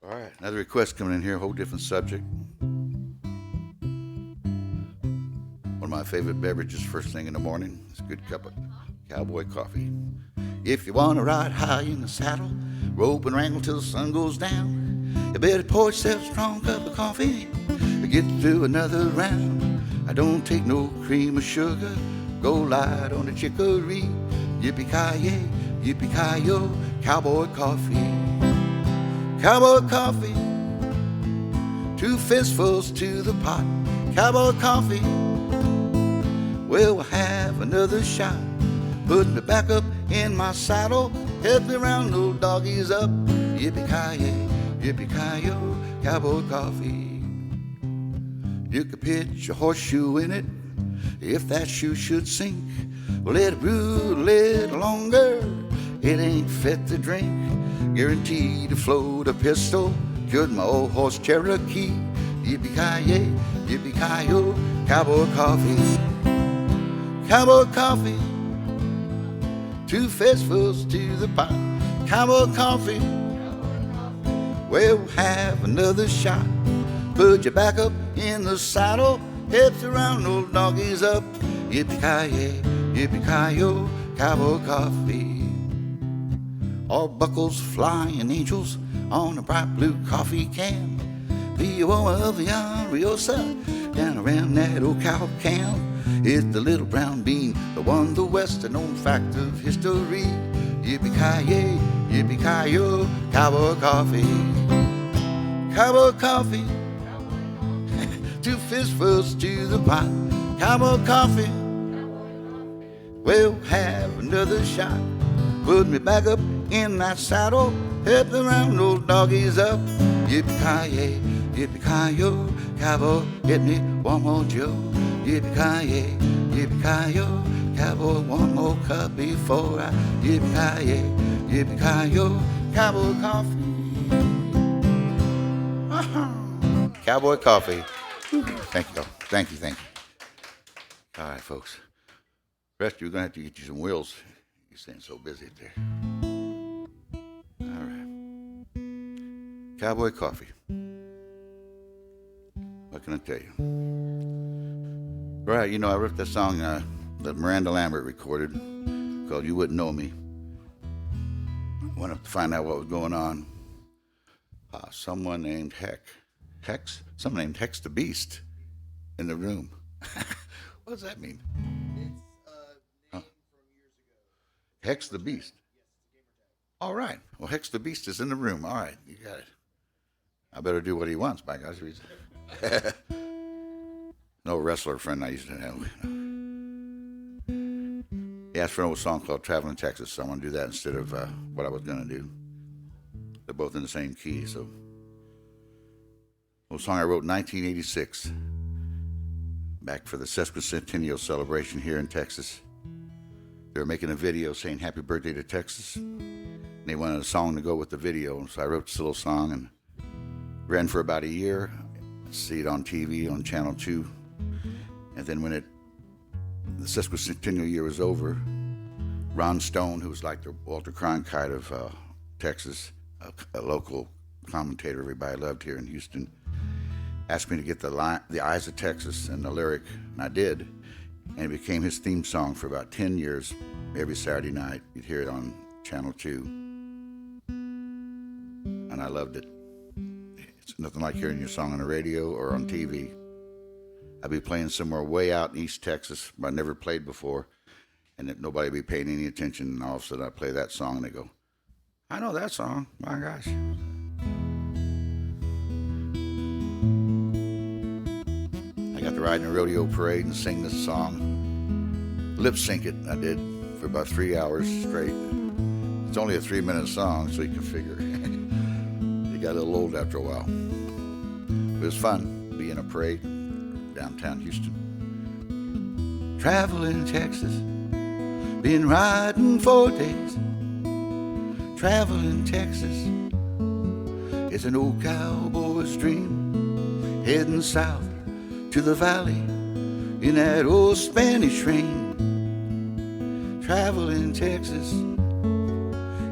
All right, another request coming in here, a whole different subject. One of my favorite beverages first thing in the morning is a good cup of cowboy coffee. If you want to ride high in the saddle, rope and wrangle till the sun goes down, you better pour yourself a strong cup of coffee to get through another round. I don't take no cream or sugar, go light on the chicory. Yippee-ki-yay, yippee-ki-yo, cowboy coffee. Cowboy coffee, 2 fistfuls to the pot. Cowboy coffee, well, we'll have another shot. Put me back up in my saddle, help me round those doggies up. Yippee-ki-yay, yippee-ki-yo, cowboy coffee. You could pitch a horseshoe in it if that shoe should sink. Well, let it brew a little longer, it ain't fit to drink. Guaranteed to float a pistol, cured my old horse Cherokee. Yippee-ki-yay, yippee-ki-yo, cowboy coffee. Cowboy coffee, 2 fistfuls to the pot. Cowboy coffee, well, we'll have another shot. Put you back up in the saddle, hips around those doggies up. Yippee-ki-yay, yippee-ki-yo, cowboy coffee. All buckles, flying angels on a bright blue coffee can. Be a woman of the Ariosa down around that old cow can. It's the little brown bean, the one, the western known fact of history. Yippee-ki-yay, yippee-ki-yo, cowboy coffee. Cowboy coffee, 2 fistfuls to the pot. Cowboy coffee, we'll have another shot. Put me back up in that saddle, help around those doggies up. Yippee-ki-yay, yippee-ki-yo, cowboy, hit me one more Joe. Yippee-ki-yay, yippee-ki-yo, cowboy, one more cup before I. Yippee-ki-yay, yippee-ki-yo, cowboy coffee. Cowboy coffee. Thank you, thank you, thank you. All right, folks. The rest of you are going to have to get you some wheels. You're staying so busy there. All right. Cowboy coffee. What can I tell you? Right, you know, I wrote that song that Miranda Lambert recorded called You Wouldn't Know Me. I wanted to find out what was going on. Someone named someone named Hex the Beast in the room. What does that mean? It's a name from years ago. Hex the Beast. All right. Well, Hex the Beast is in the room. All right, you got it. I better do what he wants, by gosh. No wrestler friend I used to have. He asked for an old song called Traveling Texas, so I want to do that instead of what I was going to do. They're both in the same key, so. A song I wrote in 1986, back for the sesquicentennial celebration here in Texas. They were making a video saying happy birthday to Texas. And they wanted a song to go with the video, so I wrote this little song and ran for about a year. I see it on TV on Channel 2. And then when it the sesquicentennial year was over, Ron Stone, who was like the Walter Cronkite of Texas, a local commentator everybody loved here in Houston, asked me to get the Eyes of Texas and the lyric, and I did. And it became his theme song for about 10 years. Every Saturday night, you'd hear it on Channel 2. And I loved it. It's nothing like hearing your song on the radio or on TV. I'd be playing somewhere way out in East Texas where I never played before, and that nobody would be paying any attention, and all of a sudden I play that song, and they go, I know that song, my gosh. I got to ride in a rodeo parade and sing this song. Lip sync it, I did, for about 3 hours straight. It's only a 3-minute song, so you can figure. It got a little old after a while. It was fun, being a parade downtown Houston. Traveling Texas, been riding 4 days. Traveling Texas, it's an old cowboy's dream. Heading south to the valley in that old Spanish rain. Traveling Texas,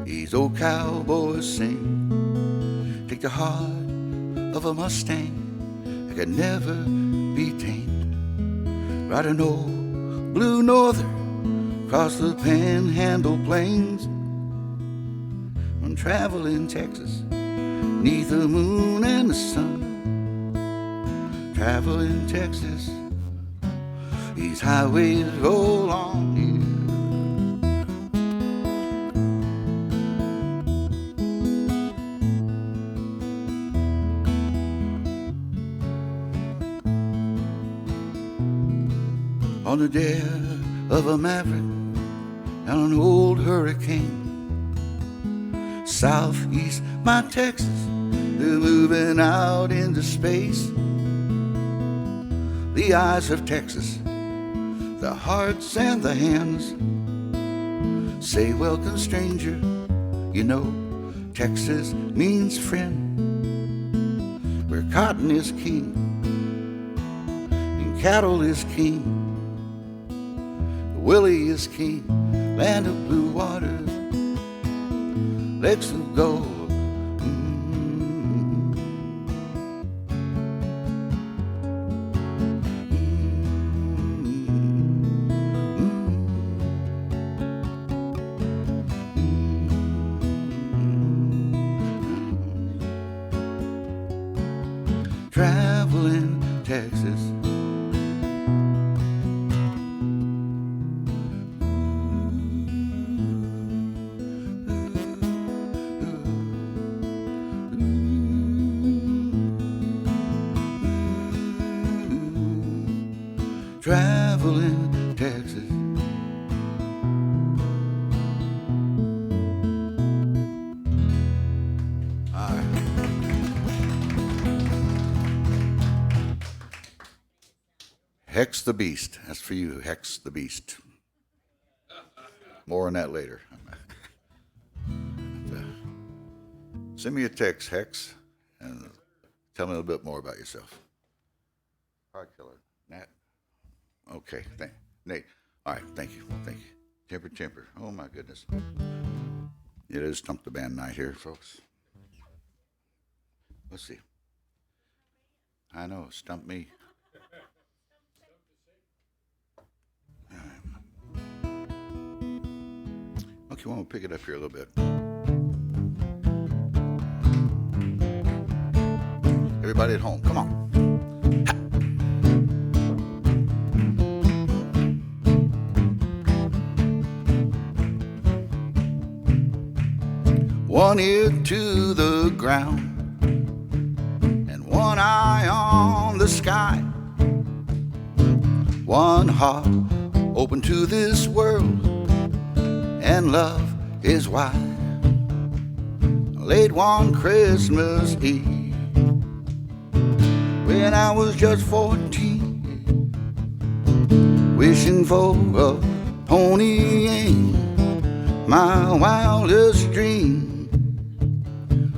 these old cowboys sing. Take the heart of a Mustang that could never be tamed. Ride an old blue Northern across the Panhandle Plains. I'm traveling Texas, neath the moon and the sun. Traveling Texas, these highways roll on here. On the deck of a Maverick, down an old hurricane. Southeast my Texas, they're moving out into space. The eyes of Texas, the hearts and the hands say, welcome stranger, you know Texas means friend. Where cotton is king and cattle is king, Willie is king, land of blue waters, lakes of gold. Traveling Texas. Traveling Texas. All right. Hex the Beast. That's for you, Hex the Beast. More on that later. Send me a text, Hex, and tell me a little bit more about yourself. All right, killer. Nat. Okay, Nate. All right, thank you. Temper. Oh my goodness. It is Stump the Band night here, folks. Let's see. I know, stump me. All right. Okay, well, we'll pick it up here a little bit. Everybody at home, come on. One ear to the ground and one eye on the sky. One heart open to this world and love is wide. Late one Christmas Eve when I was just 14, wishing for a pony ain't my wildest dream.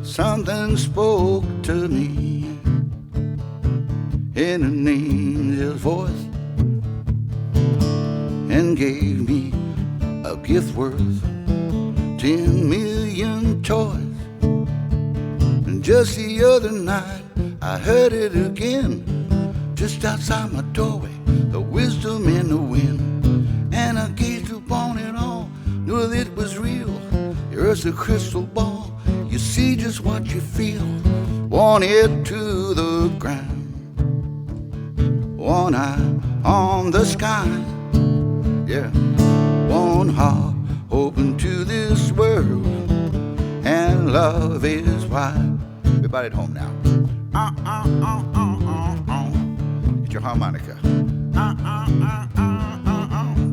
Something spoke to me in an angel's voice. and gave me a gift worth 10 million toys. And just the other night I heard it again, just outside my doorway, the wisdom in the wind. And I gazed upon it all, knew that it was real. The earth's a crystal ball, you see just what you feel. Want it to the ground, one eye on the sky, yeah. One heart open to this world, and love is why. Everybody at home now. Get your harmonica.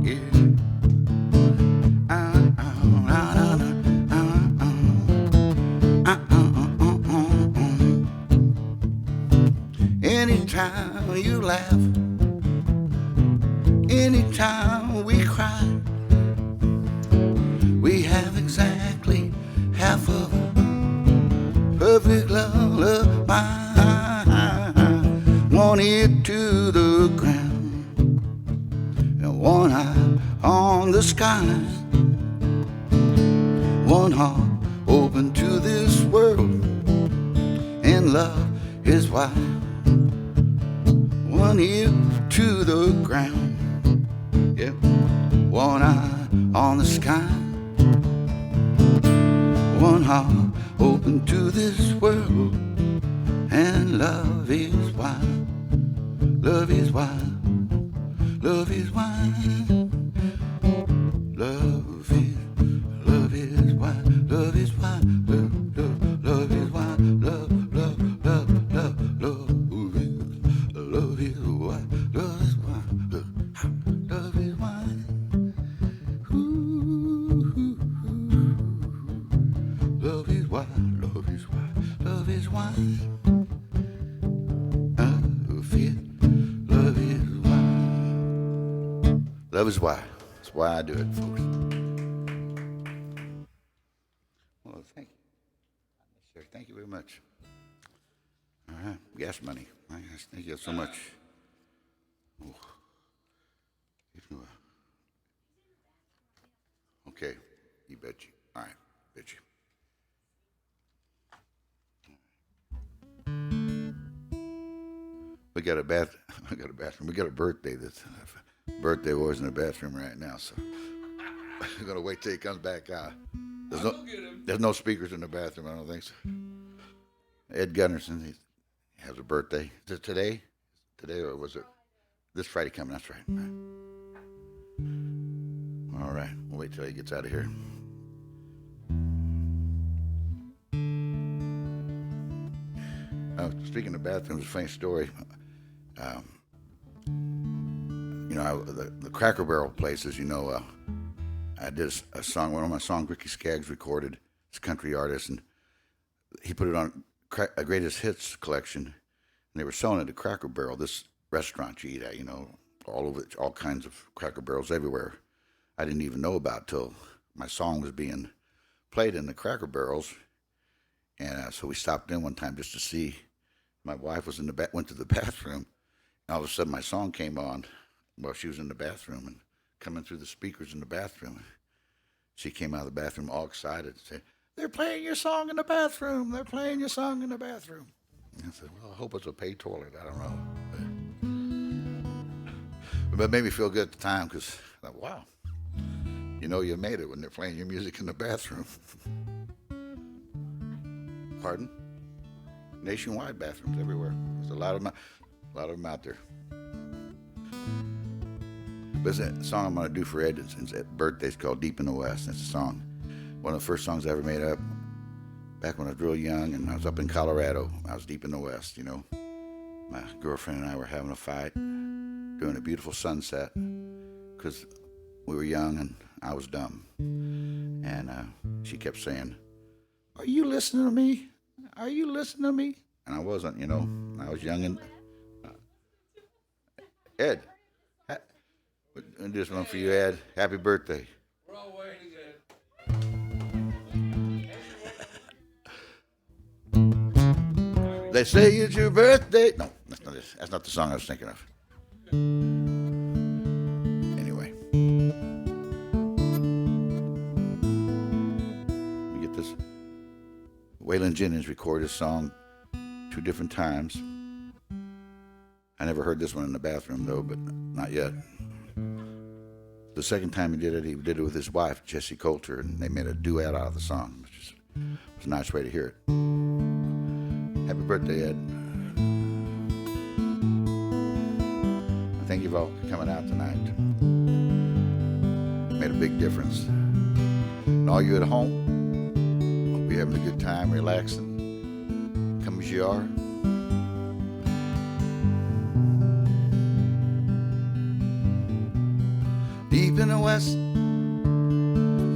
Yeah. Anytime you laugh, anytime we cry, we have exactly half of a perfect lullaby. Want it to the ground, and one eye on the sky, one heart open to this world, and love is why. One ear to the ground, yeah. One eye on the sky, one heart open to this world, and love is why. Love is why. Love is why. Love is why. Love is why. Love is why. Love is why. Love is why. Love is why. Love is why. Love is why. Love is why. Love is why. That's why I do it, folks. Well, thank you. Sir, thank you very much. All right, gas money. Thank you so much. Oh. Okay, you bet you. All right, bet you. We got a bathroom. We got a birthday. Birthday was in the bathroom right now, so we're gonna wait till he comes back out. There's no speakers in the bathroom. I don't think so. Ed Gunnarsson, he has a birthday. Is it today? Today, or was it this Friday coming? That's right. All right, we'll wait till he gets out of here. Speaking of bathrooms, a funny story. The Cracker Barrel places, I did a song, one of my songs Ricky Skaggs recorded. It's a country artist, and he put it on a greatest hits collection, and they were selling it at Cracker Barrel, this restaurant you eat at, all over, all kinds of Cracker Barrels everywhere. I didn't even know about till my song was being played in the Cracker Barrels, and so we stopped in one time just to see. My wife was went to the bathroom, and all of a sudden my song came on while she was in the bathroom, and coming through the speakers in the bathroom. She came out of the bathroom all excited and said, "They're playing your song in the bathroom. They're playing your song in the bathroom." And I said, "Well, I hope it's a paid toilet. I don't know." But it made me feel good at the time because I thought, wow, you made it when they're playing your music in the bathroom. Pardon? Nationwide bathrooms everywhere. There's a lot of them out there. But it's a song I'm going to do for Ed. His birthday's called Deep in the West. It's a song, one of the first songs I ever made up back when I was real young, and I was up in Colorado. I was deep in the West, My girlfriend and I were having a fight during a beautiful sunset because we were young and I was dumb. And she kept saying, "Are you listening to me? Are you listening to me?" And I wasn't, I was young and... Ed. And this one for you, Ed. Happy birthday. We're all waiting, Ed. They say it's your birthday. No, that's not it. That's not the song I was thinking of. Anyway. Waylon Jennings recorded a song 2 different times. I never heard this one in the bathroom, though, but not yet. The second time he did it with his wife, Jessie Coulter, and they made a duet out of the song, which was a nice way to hear it. Happy birthday, Ed. Thank you all for coming out tonight. Made a big difference. And all you at home, hope you're having a good time, relaxing. Come as you are. Deep in the west,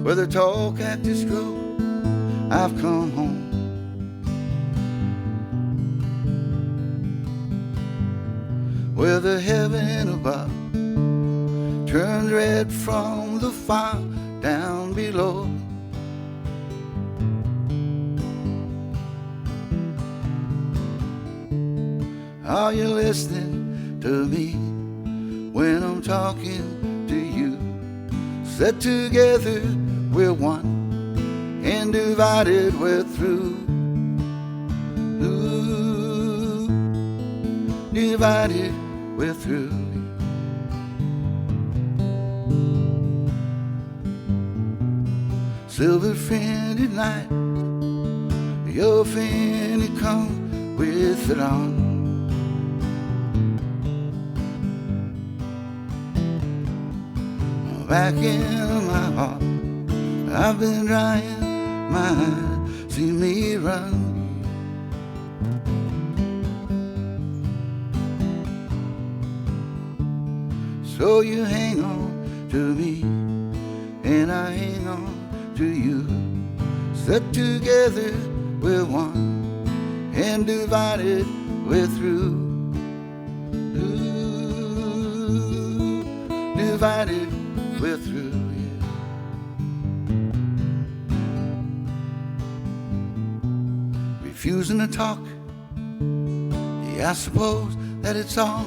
where the tall cactus grow, I've come home. Where the heaven above turns red from the fire down below. Are you listening to me when I'm talking to you? Set together we're one, and divided we're through. Ooh, divided we're through. Silver frinted night, your fanny come with it on. Back in my heart, I've been drying my eyes, see me run. So you hang on to me, and I hang on to you. Set together we're one, and divided we're through. Ooh, divided we're through, yeah. Refusing to talk, yeah, I suppose that it's all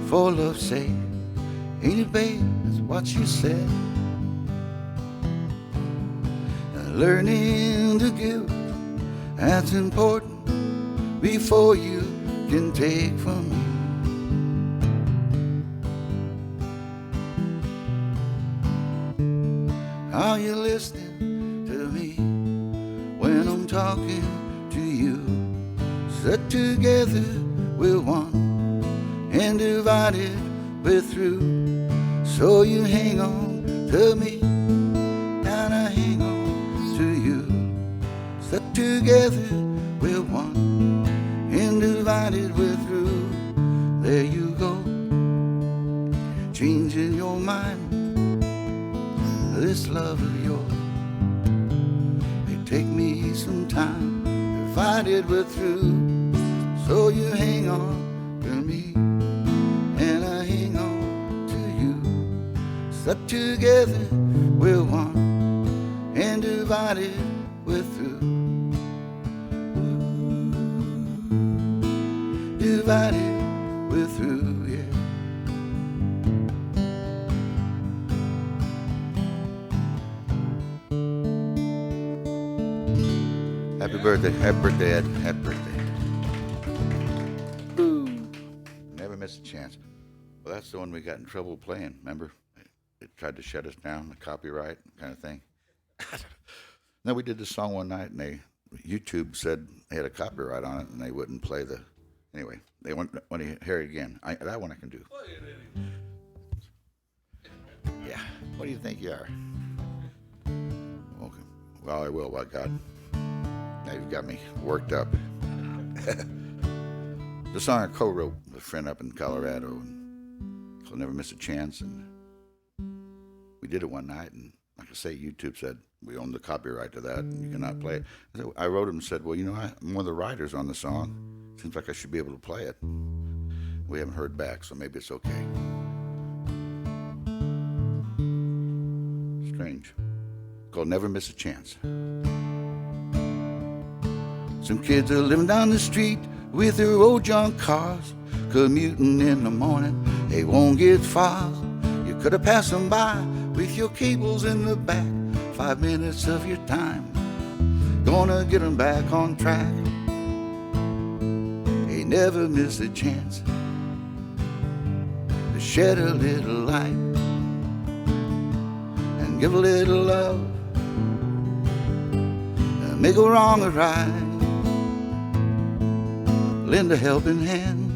for love's sake. Ain't it, babe? That's what you said. Learning to give, that's important before you can take from me. Are you listening to me when I'm talking to you? Set together we're one, and divided we're through. So you hang on to me, and I hang on to you. Set together we're one, and divided we're through. There you go, changing your mind. This love of yours may take me some time. Divided we're through. So you hang on to me, and I hang on to you. Stuck together we're one, and divided we're through. Divided we're through, yeah. Happy birthday, Ed. Happy birthday. Ooh. Never miss a chance. Well, that's the one we got in trouble playing, remember? It tried to shut us down, the copyright kind of thing. No, we did this song one night, and YouTube said they had a copyright on it, and they wouldn't play the... Anyway, they want to hear it again. That one I can do. Yeah. What do you think you are? Okay. Well, I will, by God. Now you've got me worked up. The song I co-wrote with a friend up in Colorado, and so Never Miss a Chance, and we did it one night, and like I say, YouTube said we own the copyright to that, and you cannot play it. So I wrote him and said, well, you know, I'm one of the writers on the song. Seems like I should be able to play it. We haven't heard back, so maybe it's okay. Strange. It's called Never Miss a Chance. Some kids are living down the street with their old junk cars, commuting in the morning, they won't get far. You could have passed them by with your cables in the back, 5 minutes of your time. gonna get 'em back on track. He never missed a chance to shed a little light and give a little love and make a wrong a right. Lend a helping hand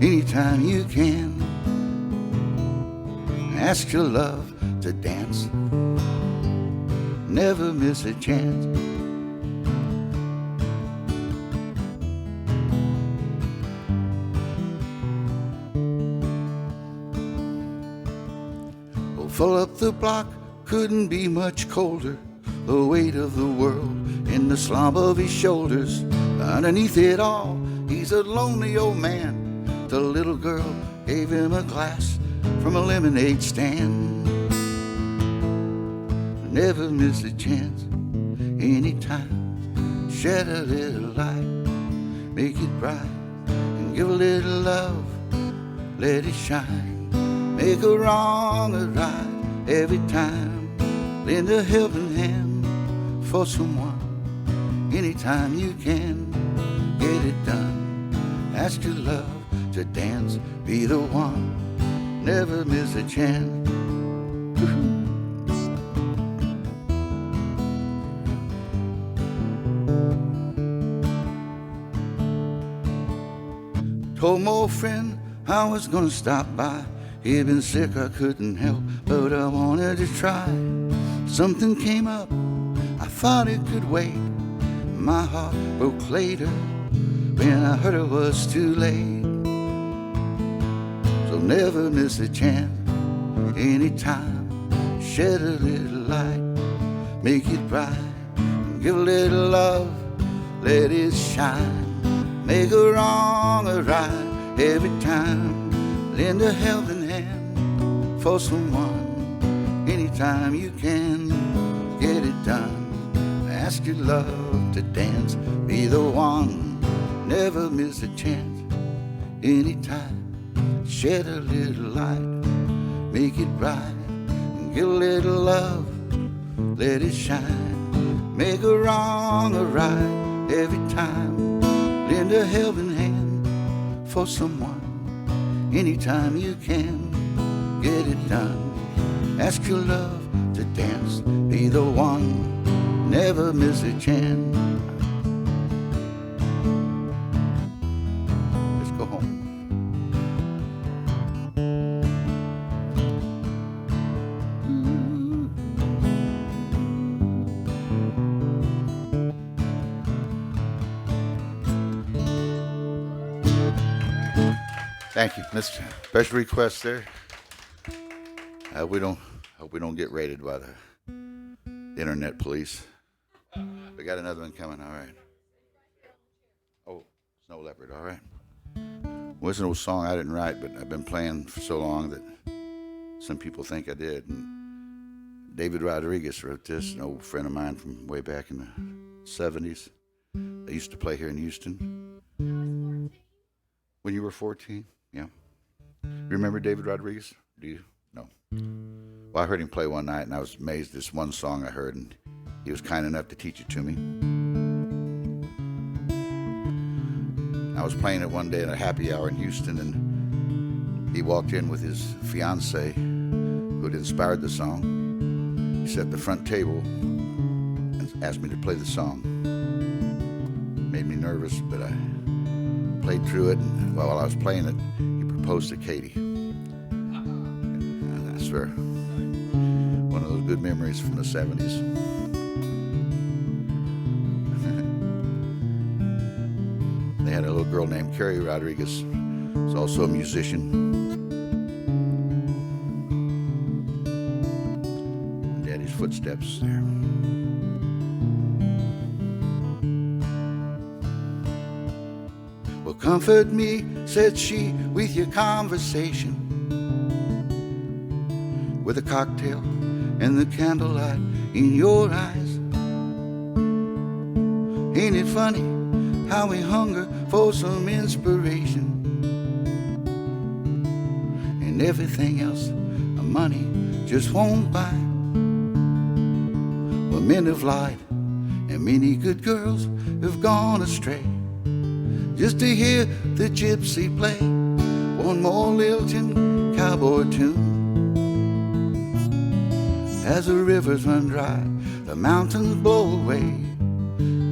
anytime you can. Ask your love to dance, never miss a chance. Oh, full up the block couldn't be much colder. The weight of the world in the slump of his shoulders. Underneath it all, he's a lonely old man. The little girl gave him a glass from a lemonade stand. Never miss a chance, anytime. Shed a little light, make it bright, and give a little love, let it shine. Make a wrong a right every time. Lend a helping hand for someone, anytime you can. Get it done, ask your love to dance, be the one, never miss a chance. Told my old friend I was gonna stop by. He'd been sick, I couldn't help, but I wanted to try. Something came up, I thought it could wait. My heart broke later when I heard it was too late. So never miss a chance, anytime. Shed a little light, make it bright, and give a little love, let it shine. Make a wrong a right every time. Lend a helping hand for someone, anytime you can. Get it done, ask your love to dance, be the one, never miss a chance, anytime. Shed a little light, make it bright, and give a little love, let it shine. Make a wrong a right every time. Lend a helping hand for someone, anytime you can. Get it done, ask your love to dance, be the one, never miss a chance. Let's go home. Thank you, Mr. Special request there. Hope we don't get raided by the internet police. We got another one coming. All right. Oh, Snow Leopard. All right. Well, it's an old song I didn't write, but I've been playing for so long that some people think I did. And David Rodriguez wrote this, an old friend of mine from way back in the 70s. They used to play here in Houston. When you were 14? Yeah. You remember David Rodriguez? Do you? No. Well, I heard him play one night, and I was amazed at this one song I heard, and he was kind enough to teach it to me. I was playing it one day at a happy hour in Houston, and he walked in with his fiancée, who had inspired the song. He sat at the front table and asked me to play the song. Made me nervous, but I played through it, and while I was playing it, he proposed to Katie. And I swear, one of those good memories from the 70s. They had a little girl named Carrie Rodriguez, who's also a musician. Daddy's footsteps there. Well, comfort me, said she, with your conversation, with a cocktail and the candlelight in your eyes. Ain't it funny how we hunger for some inspiration, and everything else money just won't buy? But men have lied, and many good girls have gone astray, just to hear the gypsy play one more lilting cowboy tune. As the rivers run dry, the mountains blow away,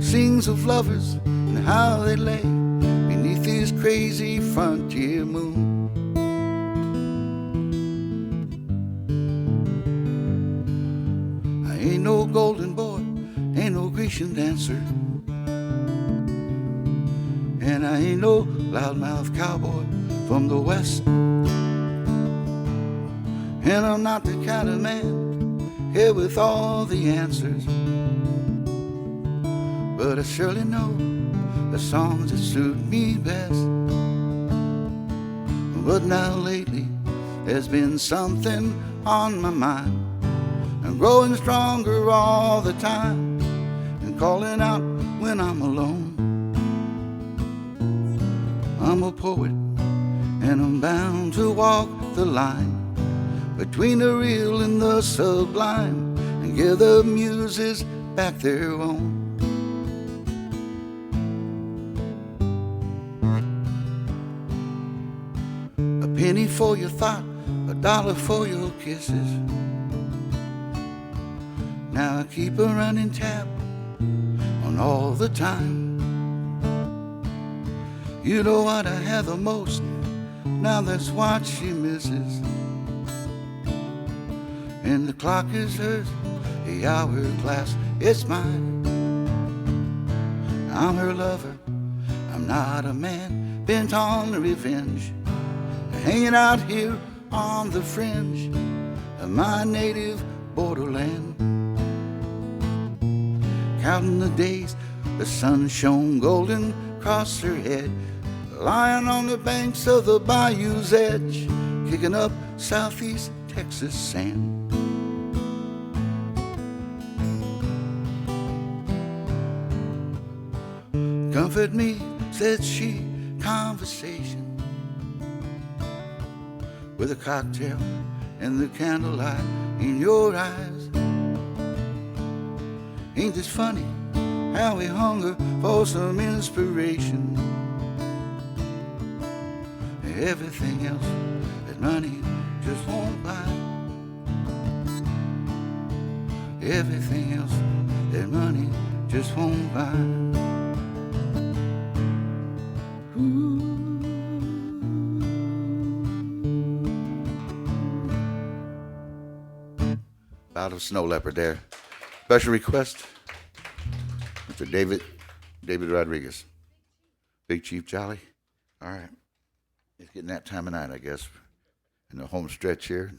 sings of lovers and how they lay beneath this crazy frontier moon. I ain't no golden boy, ain't no Grecian dancer, and I ain't no loudmouth cowboy from the west. And I'm not the kind of man here with all the answers, but I surely know the songs that suit me best. But now lately there's been something on my mind. I'm growing stronger all the time and calling out when I'm alone. I'm a poet and I'm bound to walk the line between the real and the sublime and give the muses back their own. A penny for your thought, $1 for your kisses. Now I keep a running tab on all the time. You know what I have the most, now that's what she misses. And the clock is hers, the hourglass is mine. I'm her lover, I'm not a man bent on revenge, hanging out here on the fringe of my native borderland. Counting the days the sun shone golden across her head, lying on the banks of the bayou's edge, kicking up southeast Texas sand. Comfort me, said she, conversation, with a cocktail and the candlelight in your eyes. Ain't this funny how we hunger for some inspiration? Everything else that money just won't buy. Everything else that money just won't buy. Out of Snow Leopard there. Special request, Mr. David Rodriguez. Big Chief Jolly. All right. It's getting that time of night, I guess, in the home stretch here.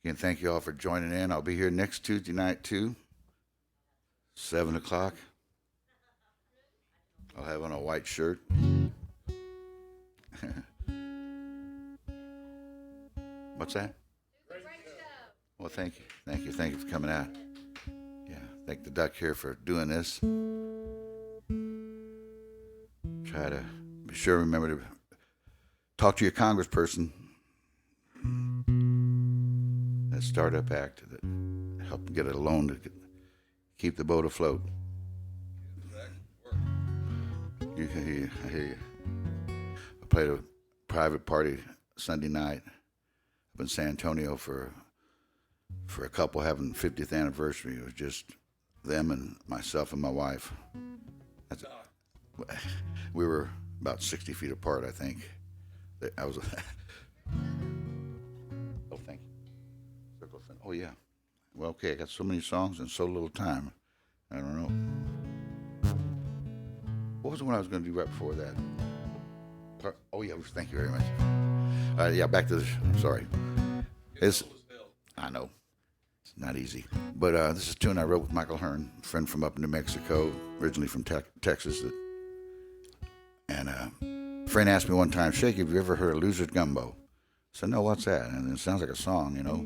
Again, thank you all for joining in. I'll be here next Tuesday night, too, 7 o'clock. I'll have on a white shirt. What's that? Well, thank you. Thank you. Thank you for coming out. Yeah, thank the Duck here for doing this. Try to be sure, remember to talk to your congressperson. That startup act that helped get a loan to keep the boat afloat. I hear you. I played a private party Sunday night up in San Antonio for a couple having 50th anniversary. It was just them and myself and my wife. We were about 60 feet apart, I think. I was. Oh, thank you. Oh, yeah. Well, okay, I got so many songs and so little time. I don't know. What was the one I was going to do right before that? Oh, yeah, thank you very much. Yeah, back to this. I'm sorry. I know. It's not easy. But this is a tune I wrote with Michael Hearn, a friend from up in New Mexico, originally from Texas. And a friend asked me one time, Shake, have you ever heard of Loser's Gumbo? I said, no, what's that? And it sounds like a song, you know.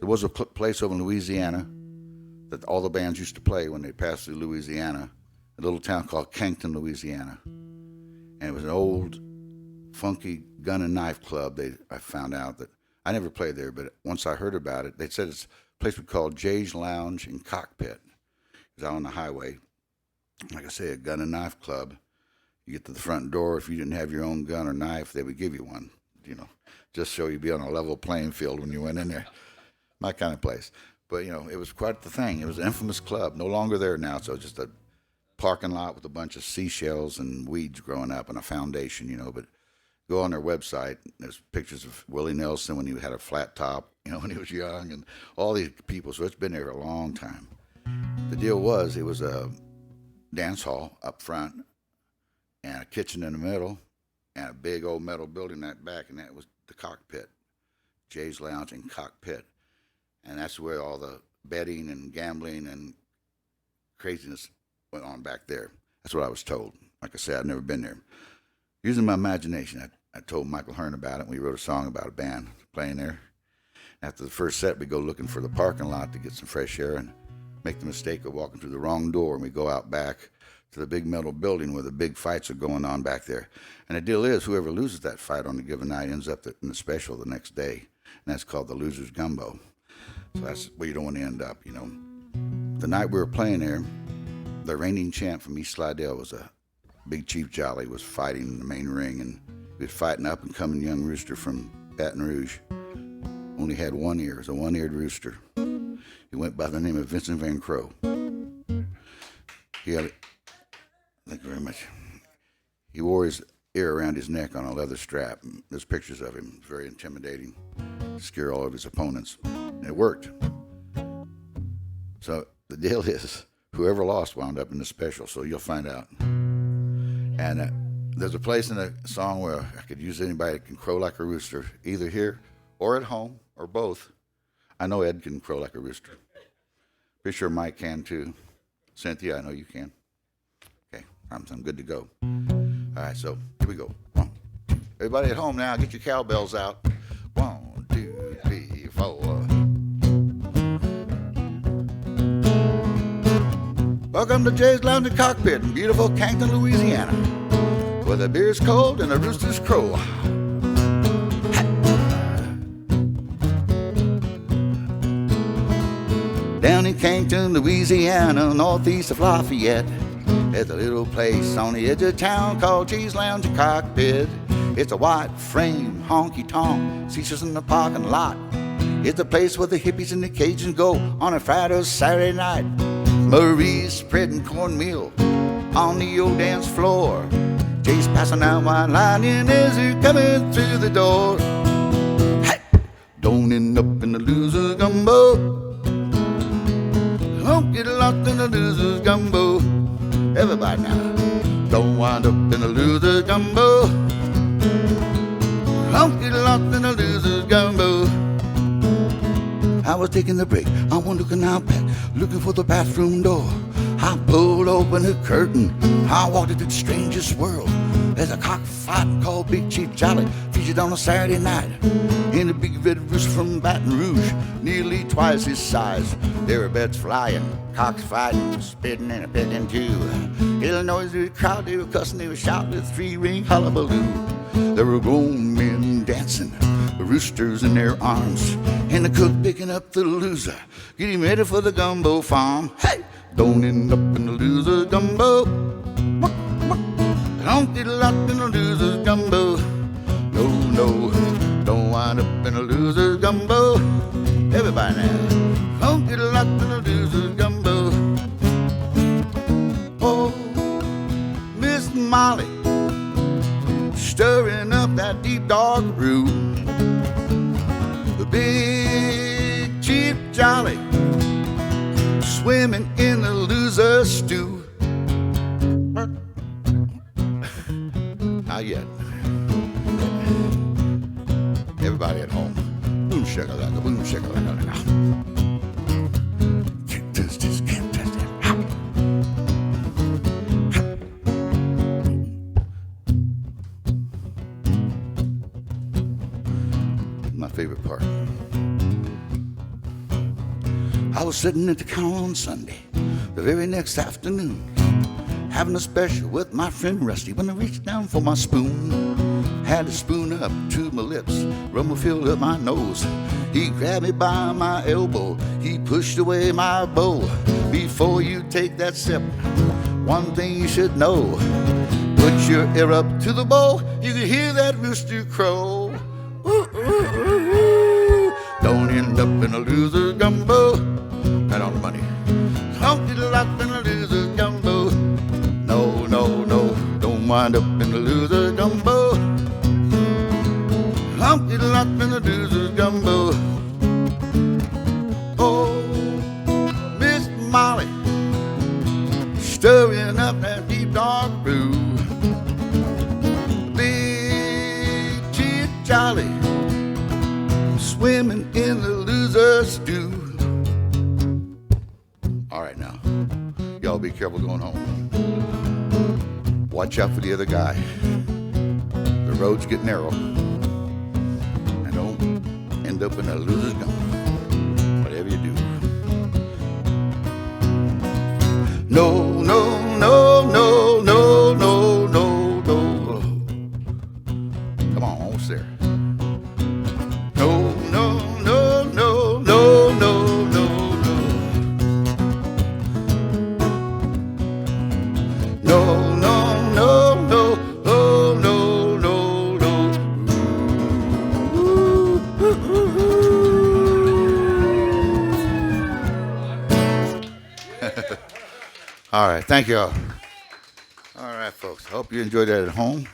There was a place over in Louisiana that all the bands used to play when they passed through Louisiana, a little town called Kankton, Louisiana. And it was an old, funky gun and knife club. I found out that I never played there, but once I heard about it, they said it's place we called Jay's Lounge and Cockpit. It was out on the highway. Like I say, a gun and knife club. You get to the front door. If you didn't have your own gun or knife, they would give you one. You know, just so you'd be on a level playing field when you went in there. My kind of place. But, you know, it was quite the thing. It was an infamous club. No longer there now, so just a parking lot with a bunch of seashells and weeds growing up and a foundation, you know. But go on their website. There's pictures of Willie Nelson when he had a flat top, you know, when he was young, and all these people. So it's been there a long time. The deal was, it was a dance hall up front and a kitchen in the middle and a big old metal building that back, and that was the Cockpit, Jay's Lounge and Cockpit. And that's where all the betting and gambling and craziness went on back there. That's what I was told. Like I said, I'd never been there. Using my imagination, I told Michael Hearn about it. We wrote a song about a band playing there. After the first set, we go looking for the parking lot to get some fresh air and make the mistake of walking through the wrong door. And we go out back to the big metal building where the big fights are going on back there. And the deal is, whoever loses that fight on a given night ends up in the special the next day. And that's called the Loser's Gumbo. So that's where you don't want to end up, you know. The night we were playing there, the reigning champ from East Slidell was a Big Chief Jolly, was fighting in the main ring, and he was fighting up and coming young rooster from Baton Rouge. Only had one ear. It was a one-eared rooster. He went by the name of Vincent Van Crow. He had, thank you very much. He wore his ear around his neck on a leather strap. There's pictures of him. It's very intimidating. Scare all of his opponents. And it worked. So the deal is, whoever lost wound up in the special, so you'll find out. And there's a place in the song where I could use anybody that can crow like a rooster, either here or at home, or both. I know Ed can crow like a rooster. Pretty sure Mike can too. Cynthia, I know you can. Okay, I'm good to go. All right, so here we go. 1, 2. Everybody at home now, get your cowbells out. 1, 2, 3, 4. Welcome to Jay's Lounge and Cockpit in beautiful Canton, Louisiana, where the beer's cold and the roosters crow. Down in Canton, Louisiana, northeast of Lafayette, there's a little place on the edge of town called Jay's Lounge and Cockpit. It's a white frame, honky-tonk, seats in the parking lot. It's a place where the hippies and the Cajuns go on a Friday or Saturday night. Marie's spreading cornmeal on the old dance floor. Jay's passing out wine lining as they're coming through the door. Hey! Don't end up in the loser's gumbo. Don't get lost in the loser's gumbo. Everybody now. Don't wind up in the loser's gumbo. Don't get lost in the loser's gumbo. I was taking the break. I was looking out back, looking for the bathroom door. I pulled open the curtain. I walked into the strangest world. There's a cockfight called Big Chief Jolly, featured on a Saturday night. In a big red rooster from Baton Rouge, nearly twice his size. There were beds flying, cocks fighting, spitting and a picking too. Illinois, the crowd, they were cussing, they were shouting with 3-ring hullabaloo. There were grown men dancing, roosters in their arms, and the cook picking up the loser, getting ready for the gumbo farm. Hey! Don't end up in the loser's gumbo. Don't get locked in the loser's gumbo. No, no, don't wind up in the loser's gumbo. Everybody now, don't get locked in the loser's gumbo. Oh, Miss Molly, stirring up that deep dark brew. The Big Chief Jolly, swimming in the loser stew. Not yet. Everybody at home. Boom shakalaka, boom shakalaka. Can't touch this, can't touch that. My favorite part. I was sitting at the counter on Sunday, the very next afternoon, having a special with my friend Rusty when I reached down for my spoon. had a spoon up to my lips, rum filled up my nose. He grabbed me by my elbow, he pushed away my bow. Before you take that sip, one thing you should know. Put your ear up to the bowl, you can hear that rooster crow. Ooh, ooh, ooh, ooh. Don't end up in a loser gumbo. Right on the money. Don't get up in a loser gumbo. No, no, no. Don't wind up in the loser gumbo. Don't get up in the loser gumbo. Oh, Miss Molly, stirring up that deep dark brew. Big Chief Jolly, swimming in the loser stew. All right now, y'all be careful going home. Watch out for the other guy. The roads get narrow. And don't end up in a loser's gum. Whatever you do. No, no, no, no, no, no, no, no. Come on, almost there. No, no, no, no, no, no, no, no. No, no, no, no, no, no, no, no. Ooh, ooh, ooh, ooh. All right, thank you all. All right, folks. Hope you enjoyed that at home.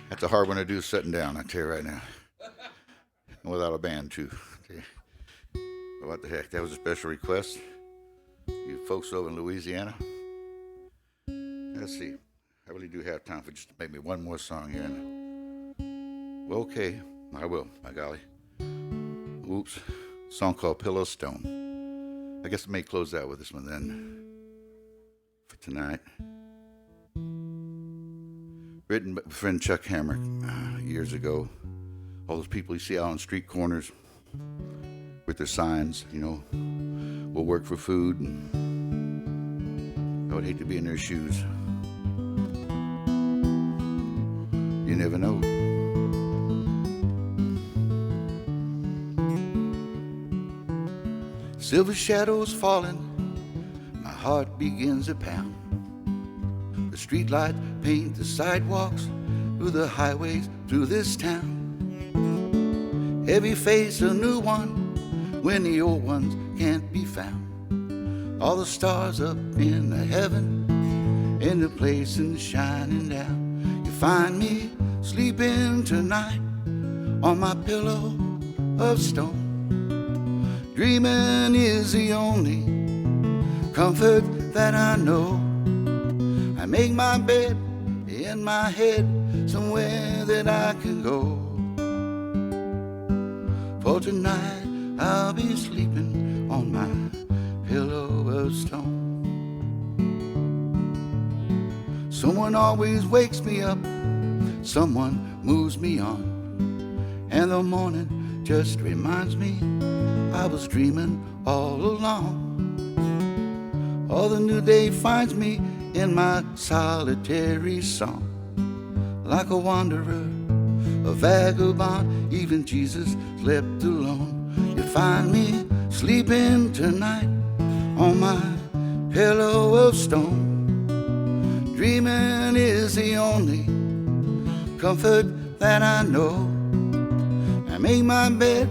That's a hard one to do sitting down, I tell you right now. And without a band, too. What the heck? That was a special request. You folks over in Louisiana. Let's see. I really do have time for just maybe one more song here. Well, okay, I will, by golly. Oops. A song called Pillow Stone. I guess I may close out with this one then. For tonight. Written by my friend Chuck Hammer years ago. All those people you see out on street corners with their signs, you know, will work for food. And I would hate to be in their shoes. You never know. Silver shadows falling, my heart begins to pound. The streetlight paint the sidewalks through the highways through this town. Every face a new one when the old ones can't be found. All the stars up in the heaven, in the place and shining down. You find me sleeping tonight on my pillow of stone. Dreaming is the only comfort that I know. I make my bed in my head somewhere that I can go. For tonight I'll be sleeping on my pillow of stone. Someone always wakes me up, someone moves me on, and the morning just reminds me I was dreaming all along. All the new day finds me in my solitary song. Like a wanderer, a vagabond, even Jesus slept alone. You find me sleeping tonight on my pillow of stone. Dreaming is the only comfort that I know. I make my bed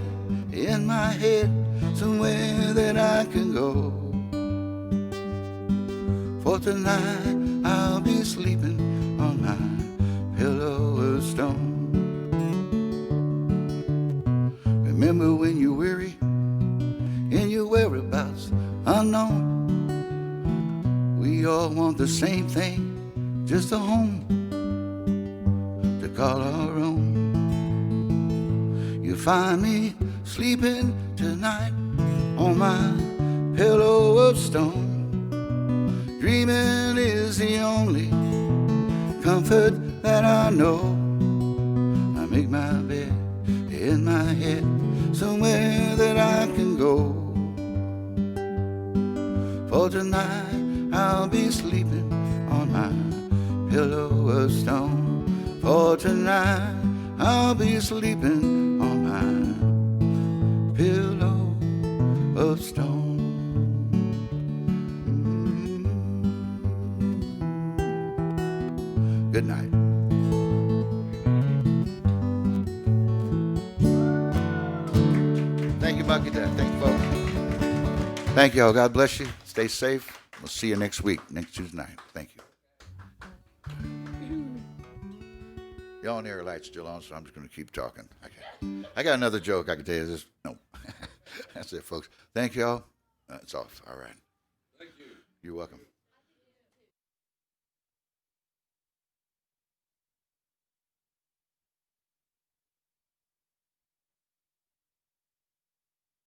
in my head somewhere that I can go. For tonight I'll be sleeping on my pillow of stone. Remember when you're weary and your whereabouts unknown. We all want the same thing, just a home to call our own. You find me sleeping tonight on my pillow of stone. Dreaming is the only comfort that I know. I make my bed in my head somewhere that I can go. For tonight I'll be sleeping on my pillow of stone. For tonight I'll be sleeping on my pillow of stone. Good night. Thank you, Mucky. Thank you, folks. Thank you all. God bless you. Stay safe. We'll see you next week, next Tuesday night. Thank you. The on-air light's still on, so I'm just going to keep talking. I got another joke I can tell you. This, no. That's it, folks. Thank you all. It's off. All right. Thank you. You're welcome.